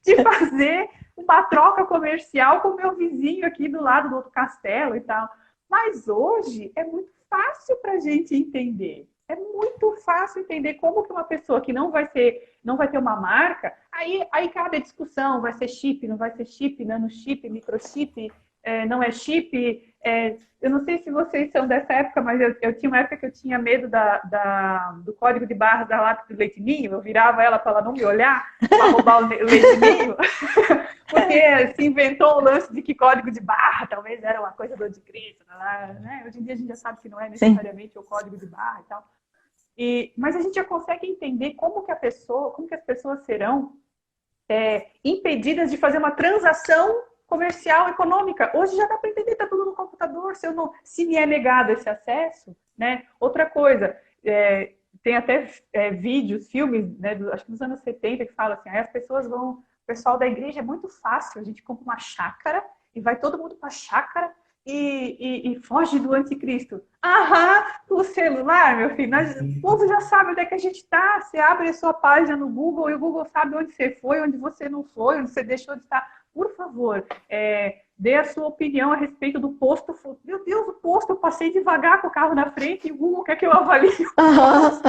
de fazer uma troca comercial com o meu vizinho aqui do lado do outro castelo e tal. Mas hoje é muito fácil para a gente entender. É muito fácil entender como que uma pessoa que não vai ter uma marca, aí cabe a discussão, vai ser chip, não vai ser chip, nanochip, microchip, não é chip. Eu não sei se vocês são dessa época, mas eu tinha uma época que eu tinha medo do código de barras da lata do leite ninho, eu virava ela para ela não me olhar, para roubar o leite ninho, porque se inventou o lance de que código de barra talvez era uma coisa do anticristo, né? Hoje em dia a gente já sabe que não é Sim. necessariamente o código de barra e tal. Mas a gente já consegue entender como que as pessoas serão impedidas de fazer uma transação comercial, econômica. Hoje já dá para entender, está tudo no computador, se me é negado esse acesso, né? Outra coisa, tem até vídeos, filmes, né, acho que dos anos 70, que falam assim, aí as pessoas vão, o pessoal da igreja é muito fácil, a gente compra uma chácara e vai todo mundo para a chácara e foge do anticristo. Aham, o celular, meu filho, o povo já sabe onde é que a gente está. Você abre a sua página no Google e o Google sabe onde você foi, onde você não foi, onde você deixou de estar. Por favor, dê a sua opinião a respeito do posto. Meu Deus, o posto, eu passei devagar com o carro na frente e o Google quer que eu avalie o posto.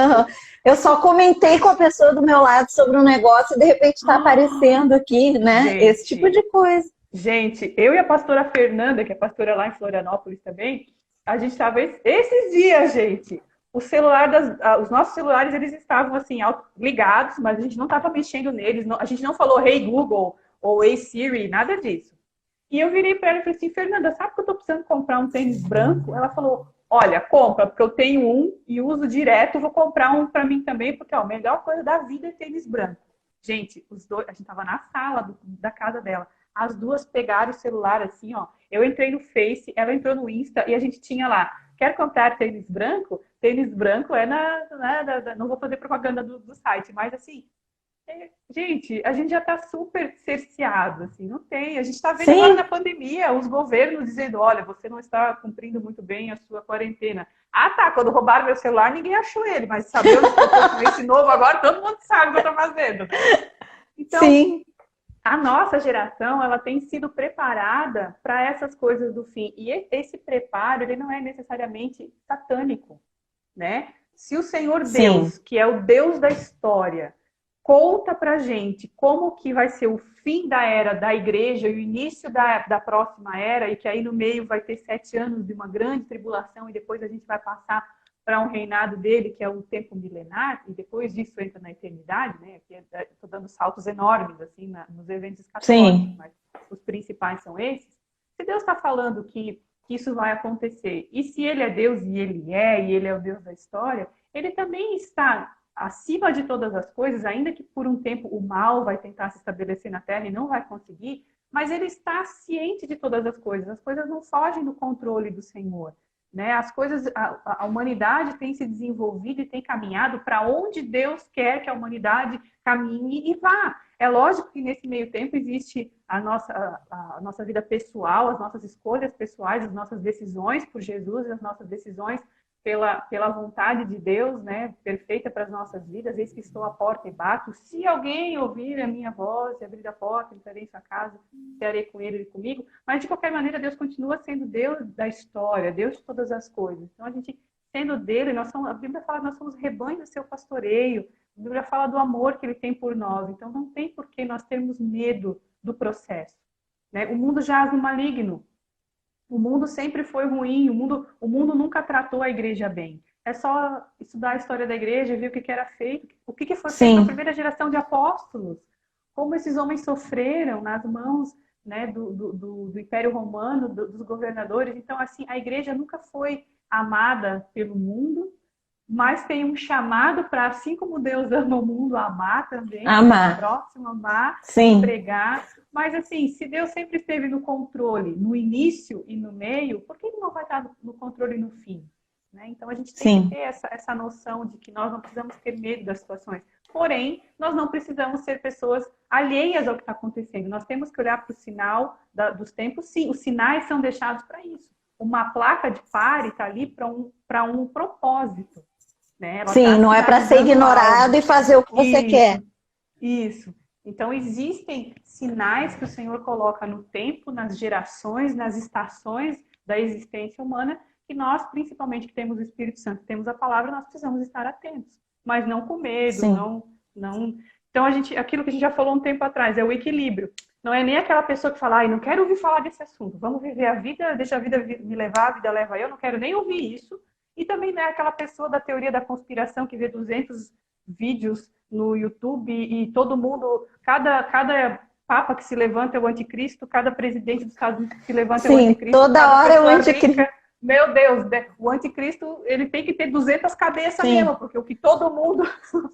Eu só comentei com a pessoa do meu lado sobre um negócio e de repente está aparecendo aqui, né? Gente, Esse tipo de coisa. Gente, eu e a pastora Fernanda, que é pastora lá em Florianópolis também, a gente estava esses dias, gente. Os nossos celulares, eles estavam assim, ligados, mas a gente não estava mexendo neles. A gente não falou Hey Google ou Hey Siri, nada disso. E eu virei para ela e falei assim, Fernanda, sabe que eu estou precisando comprar um tênis branco? Ela falou, olha, compra, porque eu tenho um e uso direto, vou comprar um para mim também, porque a melhor coisa da vida é tênis branco. Gente, os dois, a gente estava na sala da casa dela. As duas pegaram o celular assim, ó. Eu entrei no Face, ela entrou no Insta e a gente tinha lá, quer comprar tênis branco? Tênis branco não vou fazer propaganda do site, mas assim, gente, a gente já está super cerceado, assim, não tem. A gente está vendo agora na Sim. pandemia os governos dizendo, olha, você não está cumprindo muito bem a sua quarentena. Ah, tá, quando roubaram meu celular, ninguém achou ele, mas saber onde eu estou com esse novo agora, todo mundo sabe o que eu estou fazendo. Então, Sim. a nossa geração, ela tem sido preparada para essas coisas do fim. E esse preparo, ele não é necessariamente satânico, né? Se o Senhor Sim. Deus, que é o Deus da história, conta pra gente como que vai ser o fim da era da igreja e o início da próxima era, e que aí no meio vai ter 7 anos de uma grande tribulação e depois a gente vai passar para um reinado dele, que é o tempo milenar, e depois disso entra na eternidade, né? Aqui estou dando saltos enormes assim nos eventos escatológicos, Sim. mas os principais são esses. Se Deus está falando que isso vai acontecer, e se ele é Deus e ele é o Deus da história, ele também está acima de todas as coisas, ainda que por um tempo o mal vai tentar se estabelecer na Terra e não vai conseguir, mas ele está ciente de todas as coisas não fogem do controle do Senhor. Né? As coisas, a humanidade tem se desenvolvido e tem caminhado para onde Deus quer que a humanidade caminhe e vá. É lógico que nesse meio tempo existe a nossa vida pessoal, as nossas escolhas pessoais, as nossas decisões por Jesus, as nossas decisões pela vontade de Deus, né, perfeita para as nossas vidas. Eis que estou à porta e bato. Se alguém ouvir a minha voz e abrir a porta, entrarei em sua casa, cearei com ele e comigo. Mas, de qualquer maneira, Deus continua sendo Deus da história, Deus de todas as coisas. Então, a gente, sendo dele, a Bíblia fala que nós somos rebanho do seu pastoreio. A Bíblia fala do amor que ele tem por nós. Então, não tem por que nós termos medo do processo, né? O mundo jaz no maligno. O mundo sempre foi ruim, o mundo nunca tratou a igreja bem. É só estudar a história da igreja e ver o que era feito, o que foi feito na primeira geração de apóstolos, como esses homens sofreram nas mãos, né, do Império Romano, dos governadores. Então, assim, a igreja nunca foi amada pelo mundo, mas tem um chamado para, assim como Deus ama o mundo, amar também, amar, o próximo, amar, sim, pregar. Mas, assim, se Deus sempre esteve no controle, no início e no meio, por que ele não vai estar no controle no fim? Né? Então, a gente tem que ter essa noção de que nós não precisamos ter medo das situações. Porém, nós não precisamos ser pessoas alheias ao que está acontecendo. Nós temos que olhar para o sinal dos tempos, sim. Os sinais são deixados para isso. Uma placa de pare está ali para um propósito. Né? Ela sim, tá não é para ser ignorado e fazer o que você quer. Isso. Então, existem sinais que o Senhor coloca no tempo, nas gerações, nas estações da existência humana, que nós, principalmente que temos o Espírito Santo, temos a palavra, nós precisamos estar atentos. Mas não com medo, não... Então, aquilo que a gente já falou um tempo atrás, é o equilíbrio. Não é nem aquela pessoa que fala, não quero ouvir falar desse assunto, vamos viver a vida, deixa a vida me levar, a vida leva eu, não quero nem ouvir isso. E também não é aquela pessoa da teoria da conspiração que vê 200 vídeos no YouTube e todo mundo, cada papa que se levanta é o anticristo, cada presidente dos Estados Unidos que se levanta é o anticristo. Toda hora é o anticristo. Rica, meu Deus, o anticristo, ele tem que ter 200 cabeças mesmo, porque o que todo mundo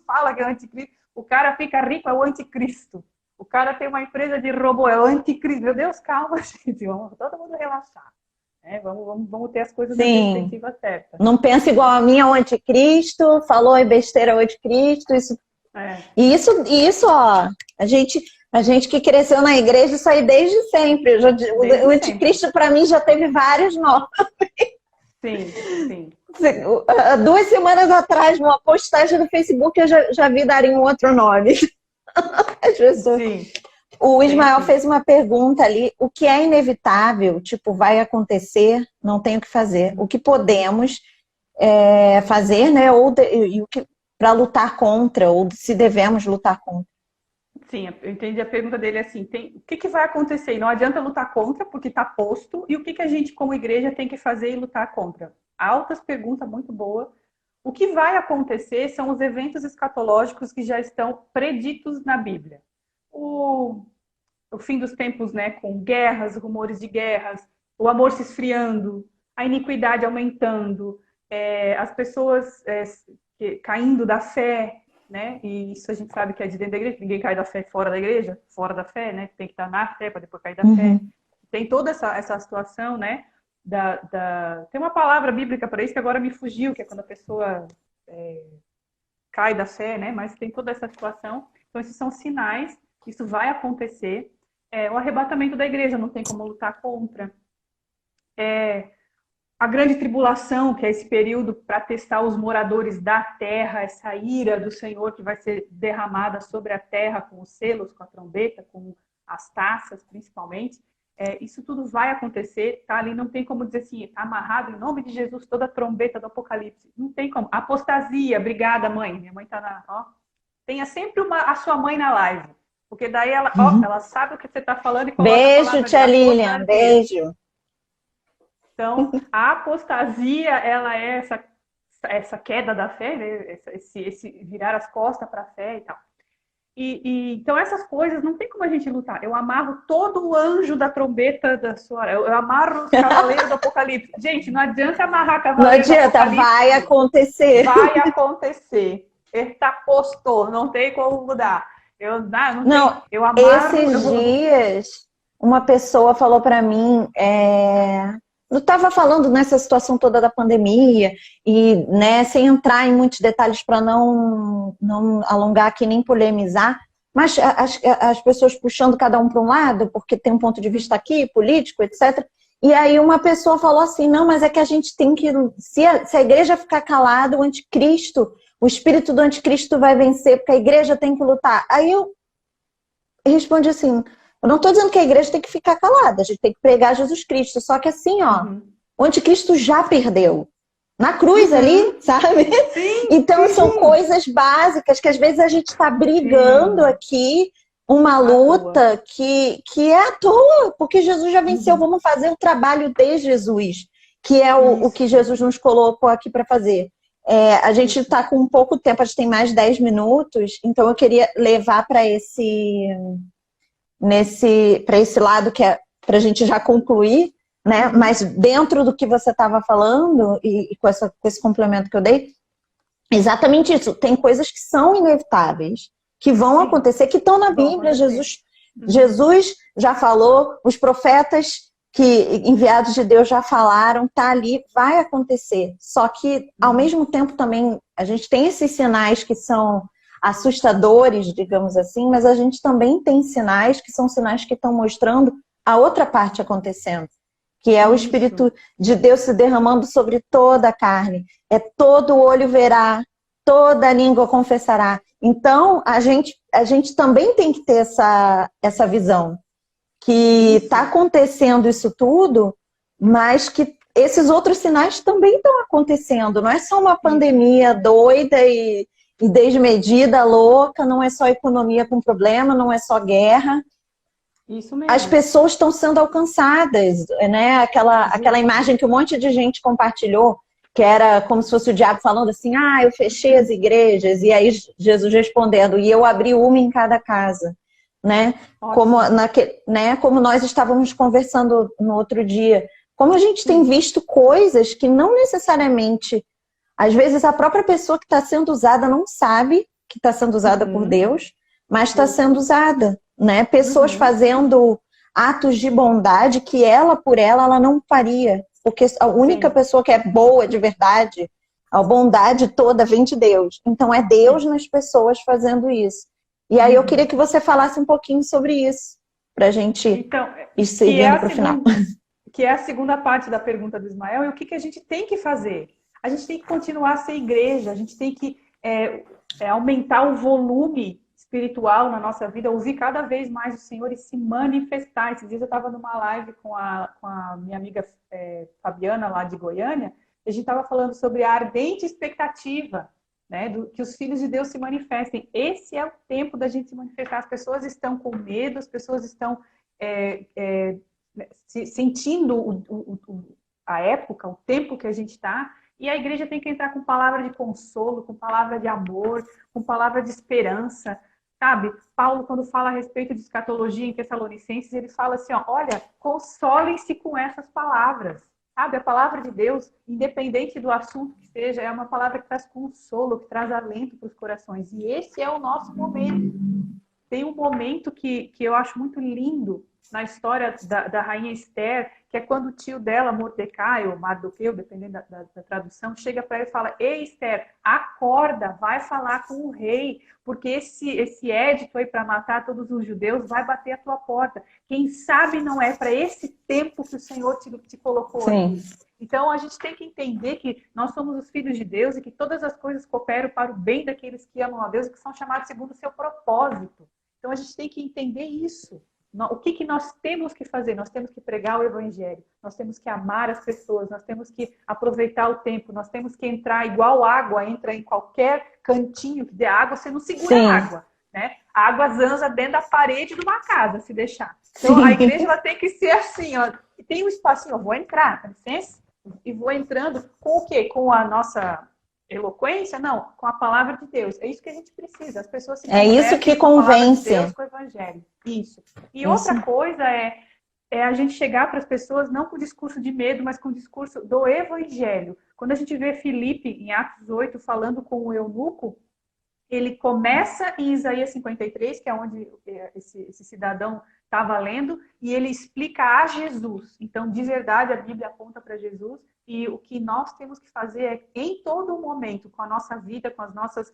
fala que é o anticristo, o cara fica rico, é o anticristo. O cara tem uma empresa de robô, é o anticristo. Meu Deus, calma, gente, vamos todo mundo relaxar. Vamos ter as coisas na perspectiva certa. Não pensa igual a mim, é o anticristo, falou besteira, é o anticristo, isso. E isso, ó, a gente que cresceu na igreja, isso aí desde sempre. O anticristo, para mim, já teve vários nomes. Sim. 2 semanas atrás, numa postagem no Facebook, eu já vi darem um outro nome. As pessoas... Sim. O Ismael fez uma pergunta ali, o que é inevitável, tipo, vai acontecer, não tem o que fazer. O que podemos fazer, né, para lutar contra, ou se devemos lutar contra. Sim, eu entendi a pergunta dele assim, o que vai acontecer? E não adianta lutar contra, porque está posto, e o que a gente, como igreja, tem que fazer e lutar contra? Altas perguntas, muito boa. O que vai acontecer são os eventos escatológicos que já estão preditos na Bíblia. O fim dos tempos, né, com guerras, rumores de guerras, o amor se esfriando, a iniquidade aumentando, as pessoas caindo da fé, né? E isso a gente sabe que é de dentro da igreja, ninguém cai da fé fora da igreja, fora da fé, né? Tem que estar na fé para depois cair da fé. Tem toda essa situação, né? Tem uma palavra bíblica para isso que agora me fugiu, que é quando a pessoa cai da fé, né? Mas tem toda essa situação. Então, esses são sinais. Isso vai acontecer. O arrebatamento da igreja não tem como lutar contra. A grande tribulação, que é esse período para testar os moradores da terra, essa ira do Senhor que vai ser derramada sobre a terra com os selos, com a trombeta, com as taças, principalmente. Isso tudo vai acontecer, tá ali, não tem como dizer assim, está amarrado em nome de Jesus toda a trombeta do Apocalipse. Não tem como. Apostasia, obrigada, mãe. Minha mãe está na... Ó. Tenha sempre a sua mãe na live. Porque daí ela sabe o que você está falando e coloca Beijo, tia Lilian, beijo. Então, a apostasia, ela é essa queda da fé, né? esse virar as costas para a fé e tal. Então, essas coisas, não tem como a gente lutar. Eu amarro todo o anjo da trombeta da sua... Eu amarro os cavaleiros do Apocalipse. Gente, não adianta amarrar cavaleiros do Apocalipse. Não adianta, vai acontecer. Vai acontecer. Está posto, não tem como mudar. Eu amarro, esses dias, uma pessoa falou para mim, eu estava falando nessa situação toda da pandemia, e né, sem entrar em muitos detalhes para não alongar aqui nem polemizar, mas as pessoas puxando cada um para um lado, porque tem um ponto de vista aqui, político, etc. E aí uma pessoa falou assim, não, mas é que a gente tem que, se a igreja ficar calada, o anticristo, o espírito do anticristo vai vencer, porque a igreja tem que lutar. Aí eu respondi assim, eu não estou dizendo que a igreja tem que ficar calada, a gente tem que pregar Jesus Cristo, só que assim, ó, Uhum. o anticristo já perdeu. Na cruz ali, Uhum. sabe? Sim, Então são sim, coisas básicas que às vezes a gente está brigando sim, aqui, uma à toa. luta que é à toa, porque Jesus já venceu. Uhum. Vamos fazer o trabalho de Jesus, que é o que Isso, Jesus nos colocou aqui para fazer. A gente isso. está com pouco tempo, a gente tem mais de 10 minutos, então eu queria levar para esse lado que é para a gente já concluir, né? Uhum. Mas dentro do que você estava falando e com esse complemento que eu dei, exatamente isso. Tem coisas que são inevitáveis, que vão Sim, acontecer, que estão na vão Bíblia. acontecer. Jesus, Uhum. Jesus já falou, os profetas que enviados de Deus já falaram, tá ali, vai acontecer. Só que, ao Uhum. mesmo tempo, também a gente tem esses sinais que são assustadores, digamos assim, mas a gente também tem sinais que são sinais que estão mostrando a outra parte acontecendo, que é o Isso, Espírito de Deus se derramando sobre toda a carne. É todo olho verá, toda língua confessará. Então, a gente também tem que ter essa visão, que está isso. acontecendo isso tudo, mas que esses outros sinais também estão acontecendo. Não é só uma Isso, pandemia doida e desmedida, louca, não é só economia com problema, não é só guerra. isso As mesmo. pessoas estão sendo alcançadas, né? Aquela Justo. imagem que um monte de gente compartilhou, que era como se fosse o diabo falando assim, eu fechei as igrejas, e aí Jesus respondendo, e eu abri uma em cada casa, né? Ótimo. Como nós estávamos conversando no outro dia, como a gente tem Sim. visto coisas que não necessariamente, às vezes a própria pessoa que está sendo usada não sabe que está sendo usada por Uhum. Deus, mas está sendo Justo. usada, né? Pessoas Uhum. fazendo atos de bondade que ela por ela não faria, porque a única Sim, pessoa que é boa de verdade, a bondade toda vem de Deus. Então é Deus isso. nas pessoas fazendo isso. E aí eu queria Uhum. que você falasse um pouquinho sobre isso, para a gente Então, ir que é seguindo a para o final. segunda, que é a segunda parte da pergunta do Ismael, e o que que a gente tem que fazer? A gente tem que continuar a ser igreja, a gente tem que aumentar o volume espiritual na nossa vida, ouvir cada vez mais o Senhor e se manifestar. Esses dias eu estava numa live com a minha amiga Fabiana, lá de Goiânia, e a gente estava falando sobre a ardente expectativa, né, que os filhos de Deus se manifestem. Esse é o tempo da gente se manifestar. As pessoas estão com medo, as pessoas estão é, é, sentindo a época, o tempo que a gente está, e a igreja tem que entrar com palavra de consolo, com palavra de amor, com palavra de esperança, sabe? Paulo, quando fala a respeito de escatologia em Tessalonicenses, ele fala assim, ó, olha, consolem-se com essas palavras, sabe? A palavra de Deus, independente do assunto que seja, é uma palavra que traz consolo, que traz alento para os corações, e esse é o nosso momento. Tem um momento que eu acho muito lindo na história da rainha Esther, que é quando o tio dela, Mordecai, ou Mardoqueu, dependendo da tradução, chega para ela e fala, ei Esther, acorda, vai falar com o rei, porque esse édito aí para matar todos os judeus vai bater a tua porta. Quem sabe não é para esse tempo que o Senhor te colocou Sim, aqui. Então, a gente tem que entender que nós somos os filhos de Deus e que todas as coisas cooperam para o bem daqueles que amam a Deus e que são chamados segundo o seu propósito. Então, a gente tem que entender isso. O que nós temos que fazer? Nós temos que pregar o evangelho, nós temos que amar as pessoas, nós temos que aproveitar o tempo, nós temos que entrar igual água, entra em qualquer cantinho que dê água, você não segura a sim, água, né? A água zanza dentro da parede de uma casa, se deixar. Então, a igreja sim, ela tem que ser assim, ó. Tem um espacinho, eu vou entrar, com licença, e vou entrando com o quê? Com a nossa eloquência? Não, com a palavra de Deus. É isso que a gente precisa. As pessoas se é isso convertem que com a palavra de convence. Deus, com o evangelho. Isso. E Isso. outra coisa é a gente chegar para as pessoas não com o discurso de medo, mas com o discurso do evangelho. Quando a gente vê Filipe, em Atos 8, falando com o eunuco, ele começa em Isaías 53, que é onde esse cidadão estava lendo, e ele explica a Jesus. Então, de verdade, a Bíblia aponta para Jesus, e o que nós temos que fazer é, em todo momento, com a nossa vida, com as nossas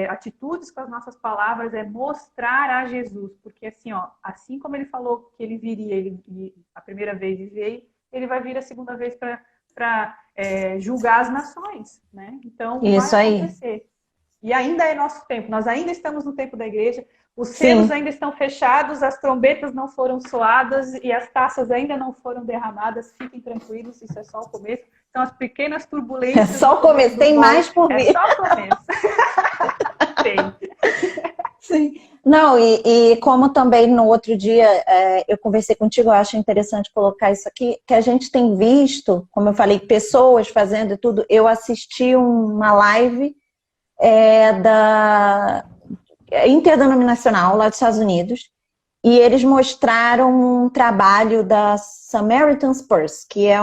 atitudes, com as nossas palavras, é mostrar a Jesus. Porque, assim, ó, assim como ele falou que ele viria a primeira vez e veio, ele vai vir a segunda vez para julgar as nações, né? Então, Isso vai aí. acontecer. E ainda é nosso tempo, nós ainda estamos no tempo da igreja, os selos Sim. ainda estão fechados, as trombetas não foram soadas e as taças ainda não foram derramadas, fiquem tranquilos, isso é só o começo. São as pequenas É turbulências só o começo, tem mais por é vir. só o começo. Tem. Sim. Não, e como também no outro dia eu conversei contigo, eu acho interessante colocar isso aqui, que a gente tem visto, como eu falei, pessoas fazendo e tudo. Eu assisti uma live da interdenominacional lá dos Estados Unidos, e eles mostraram um trabalho da Samaritan's Purse, que é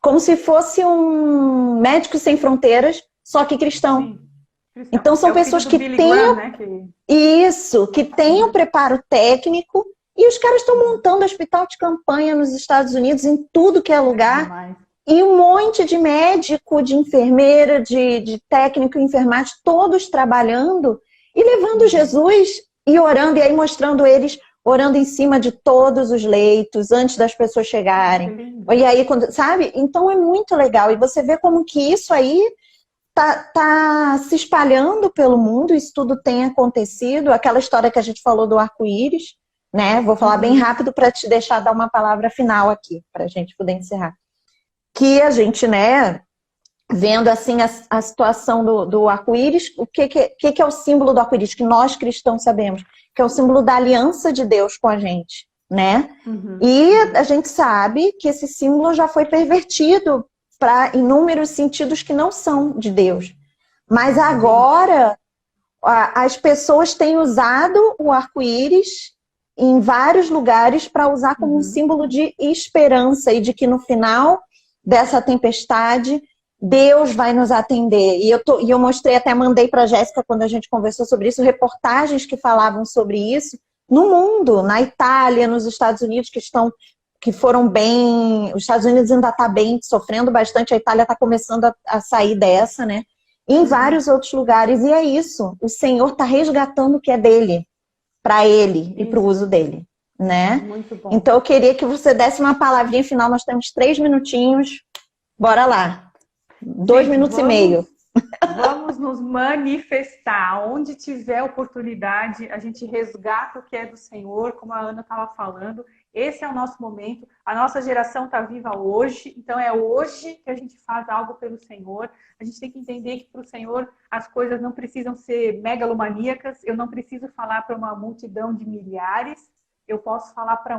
como se fosse um Médicos Sem Fronteiras, só que cristão. Sim, cristão. Então são É o filho pessoas do que Billy têm Graham, né? que têm o preparo técnico, e os caras estão montando hospital de campanha nos Estados Unidos, em tudo que é lugar. Demais. E um monte de médico, de enfermeira, de técnico, enfermagem, todos trabalhando e levando Jesus e orando, e aí mostrando eles orando em cima de todos os leitos, antes das pessoas chegarem. E aí, sabe? Então é muito legal. E você vê como que isso aí tá se espalhando pelo mundo, isso tudo tem acontecido. Aquela história que a gente falou do arco-íris, né? Vou falar bem rápido para te deixar dar uma palavra final aqui, para a gente poder encerrar. Que a gente, né, vendo assim a situação do arco-íris, o que é o símbolo do arco-íris? Que nós cristãos sabemos, que é o símbolo da aliança de Deus com a gente, né? E a gente sabe que esse símbolo já foi pervertido para inúmeros sentidos que não são de Deus. Mas agora as pessoas têm usado o arco-íris em vários lugares para usar como um símbolo de esperança e de que no final dessa tempestade, Deus vai nos atender. E eu mostrei, até mandei para a Jéssica quando a gente conversou sobre isso, reportagens que falavam sobre isso no mundo, na Itália, nos Estados Unidos, que foram bem. Os Estados Unidos ainda está bem, sofrendo bastante, a Itália está começando a sair dessa, né? E em vários outros lugares. E é isso, o Senhor está resgatando o que é dele, para ele e para o uso dele. Né? Muito bom. Então eu queria que você desse uma palavrinha final, nós temos 3 minutinhos, bora lá, 2 minutos e meio. Vamos nos manifestar, onde tiver oportunidade, a gente resgata o que é do Senhor, como a Ana estava falando, esse é o nosso momento, a nossa geração está viva hoje, então é hoje que a gente faz algo pelo Senhor, a gente tem que entender que para o Senhor as coisas não precisam ser megalomaníacas, eu não preciso falar para uma multidão de milhares, eu posso falar para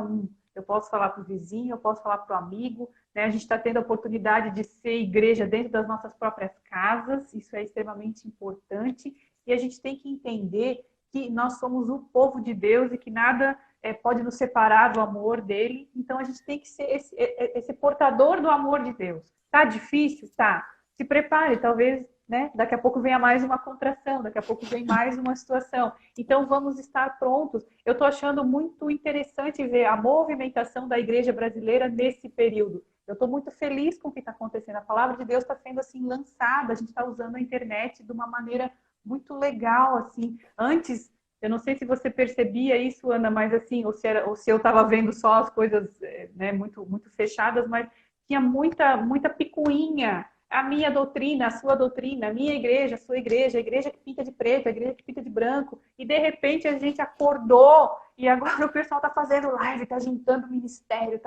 eu posso falar para o vizinho, eu posso falar para o amigo, né? A gente está tendo a oportunidade de ser igreja dentro das nossas próprias casas, isso é extremamente importante, e a gente tem que entender que nós somos o povo de Deus e que nada pode nos separar do amor dele, então a gente tem que ser esse portador do amor de Deus. Tá difícil? Tá. Se prepare, talvez, né? Daqui a pouco venha mais uma contração, daqui a pouco vem mais uma situação. Então vamos estar prontos. Eu estou achando muito interessante ver a movimentação da igreja brasileira nesse período. Eu estou muito feliz com o que está acontecendo. A palavra de Deus está sendo assim lançada. A gente está usando a internet de uma maneira muito legal, assim. Antes, eu não sei se você percebia isso, Ana, mas assim, ou se eu estava vendo só as coisas, né, muito, muito fechadas, mas tinha muita picuinha. A minha doutrina, a sua doutrina, a minha igreja, a sua igreja, a igreja que pinta de preto, a igreja que pinta de branco. E de repente a gente acordou e agora o pessoal está fazendo live, está juntando ministério,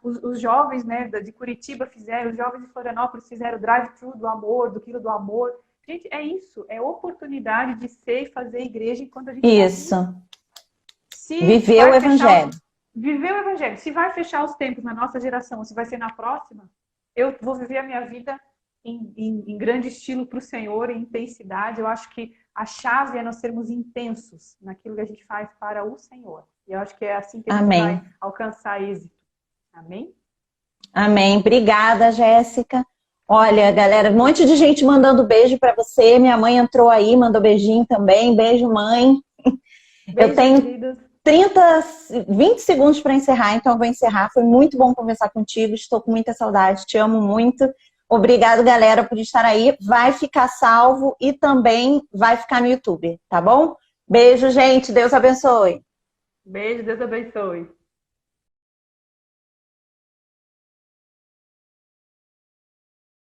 Os jovens, né, de Curitiba fizeram, os jovens de Florianópolis fizeram o drive-thru do amor, do quilo do amor. Gente, é isso, é oportunidade de ser e fazer igreja enquanto a gente Isso. Viver o evangelho. Viver o evangelho. Se vai fechar os tempos na nossa geração, ou se vai ser na próxima, eu vou viver a minha vida em grande estilo para o Senhor, em intensidade. Eu acho que a chave é nós sermos intensos naquilo que a gente faz para o Senhor. E eu acho que é assim que a gente vai alcançar êxito. Amém? Amém. Obrigada, Jéssica. Olha, galera, um monte de gente mandando beijo para você. Minha mãe entrou aí, mandou beijinho também. Beijo, mãe. Beijo, eu tenho queridos. 20 segundos para encerrar, então eu vou encerrar. Foi muito bom conversar contigo, estou com muita saudade, te amo muito. Obrigado, galera, por estar aí. Vai ficar salvo e também vai ficar no YouTube, tá bom? Beijo, gente. Deus abençoe. Beijo, Deus abençoe.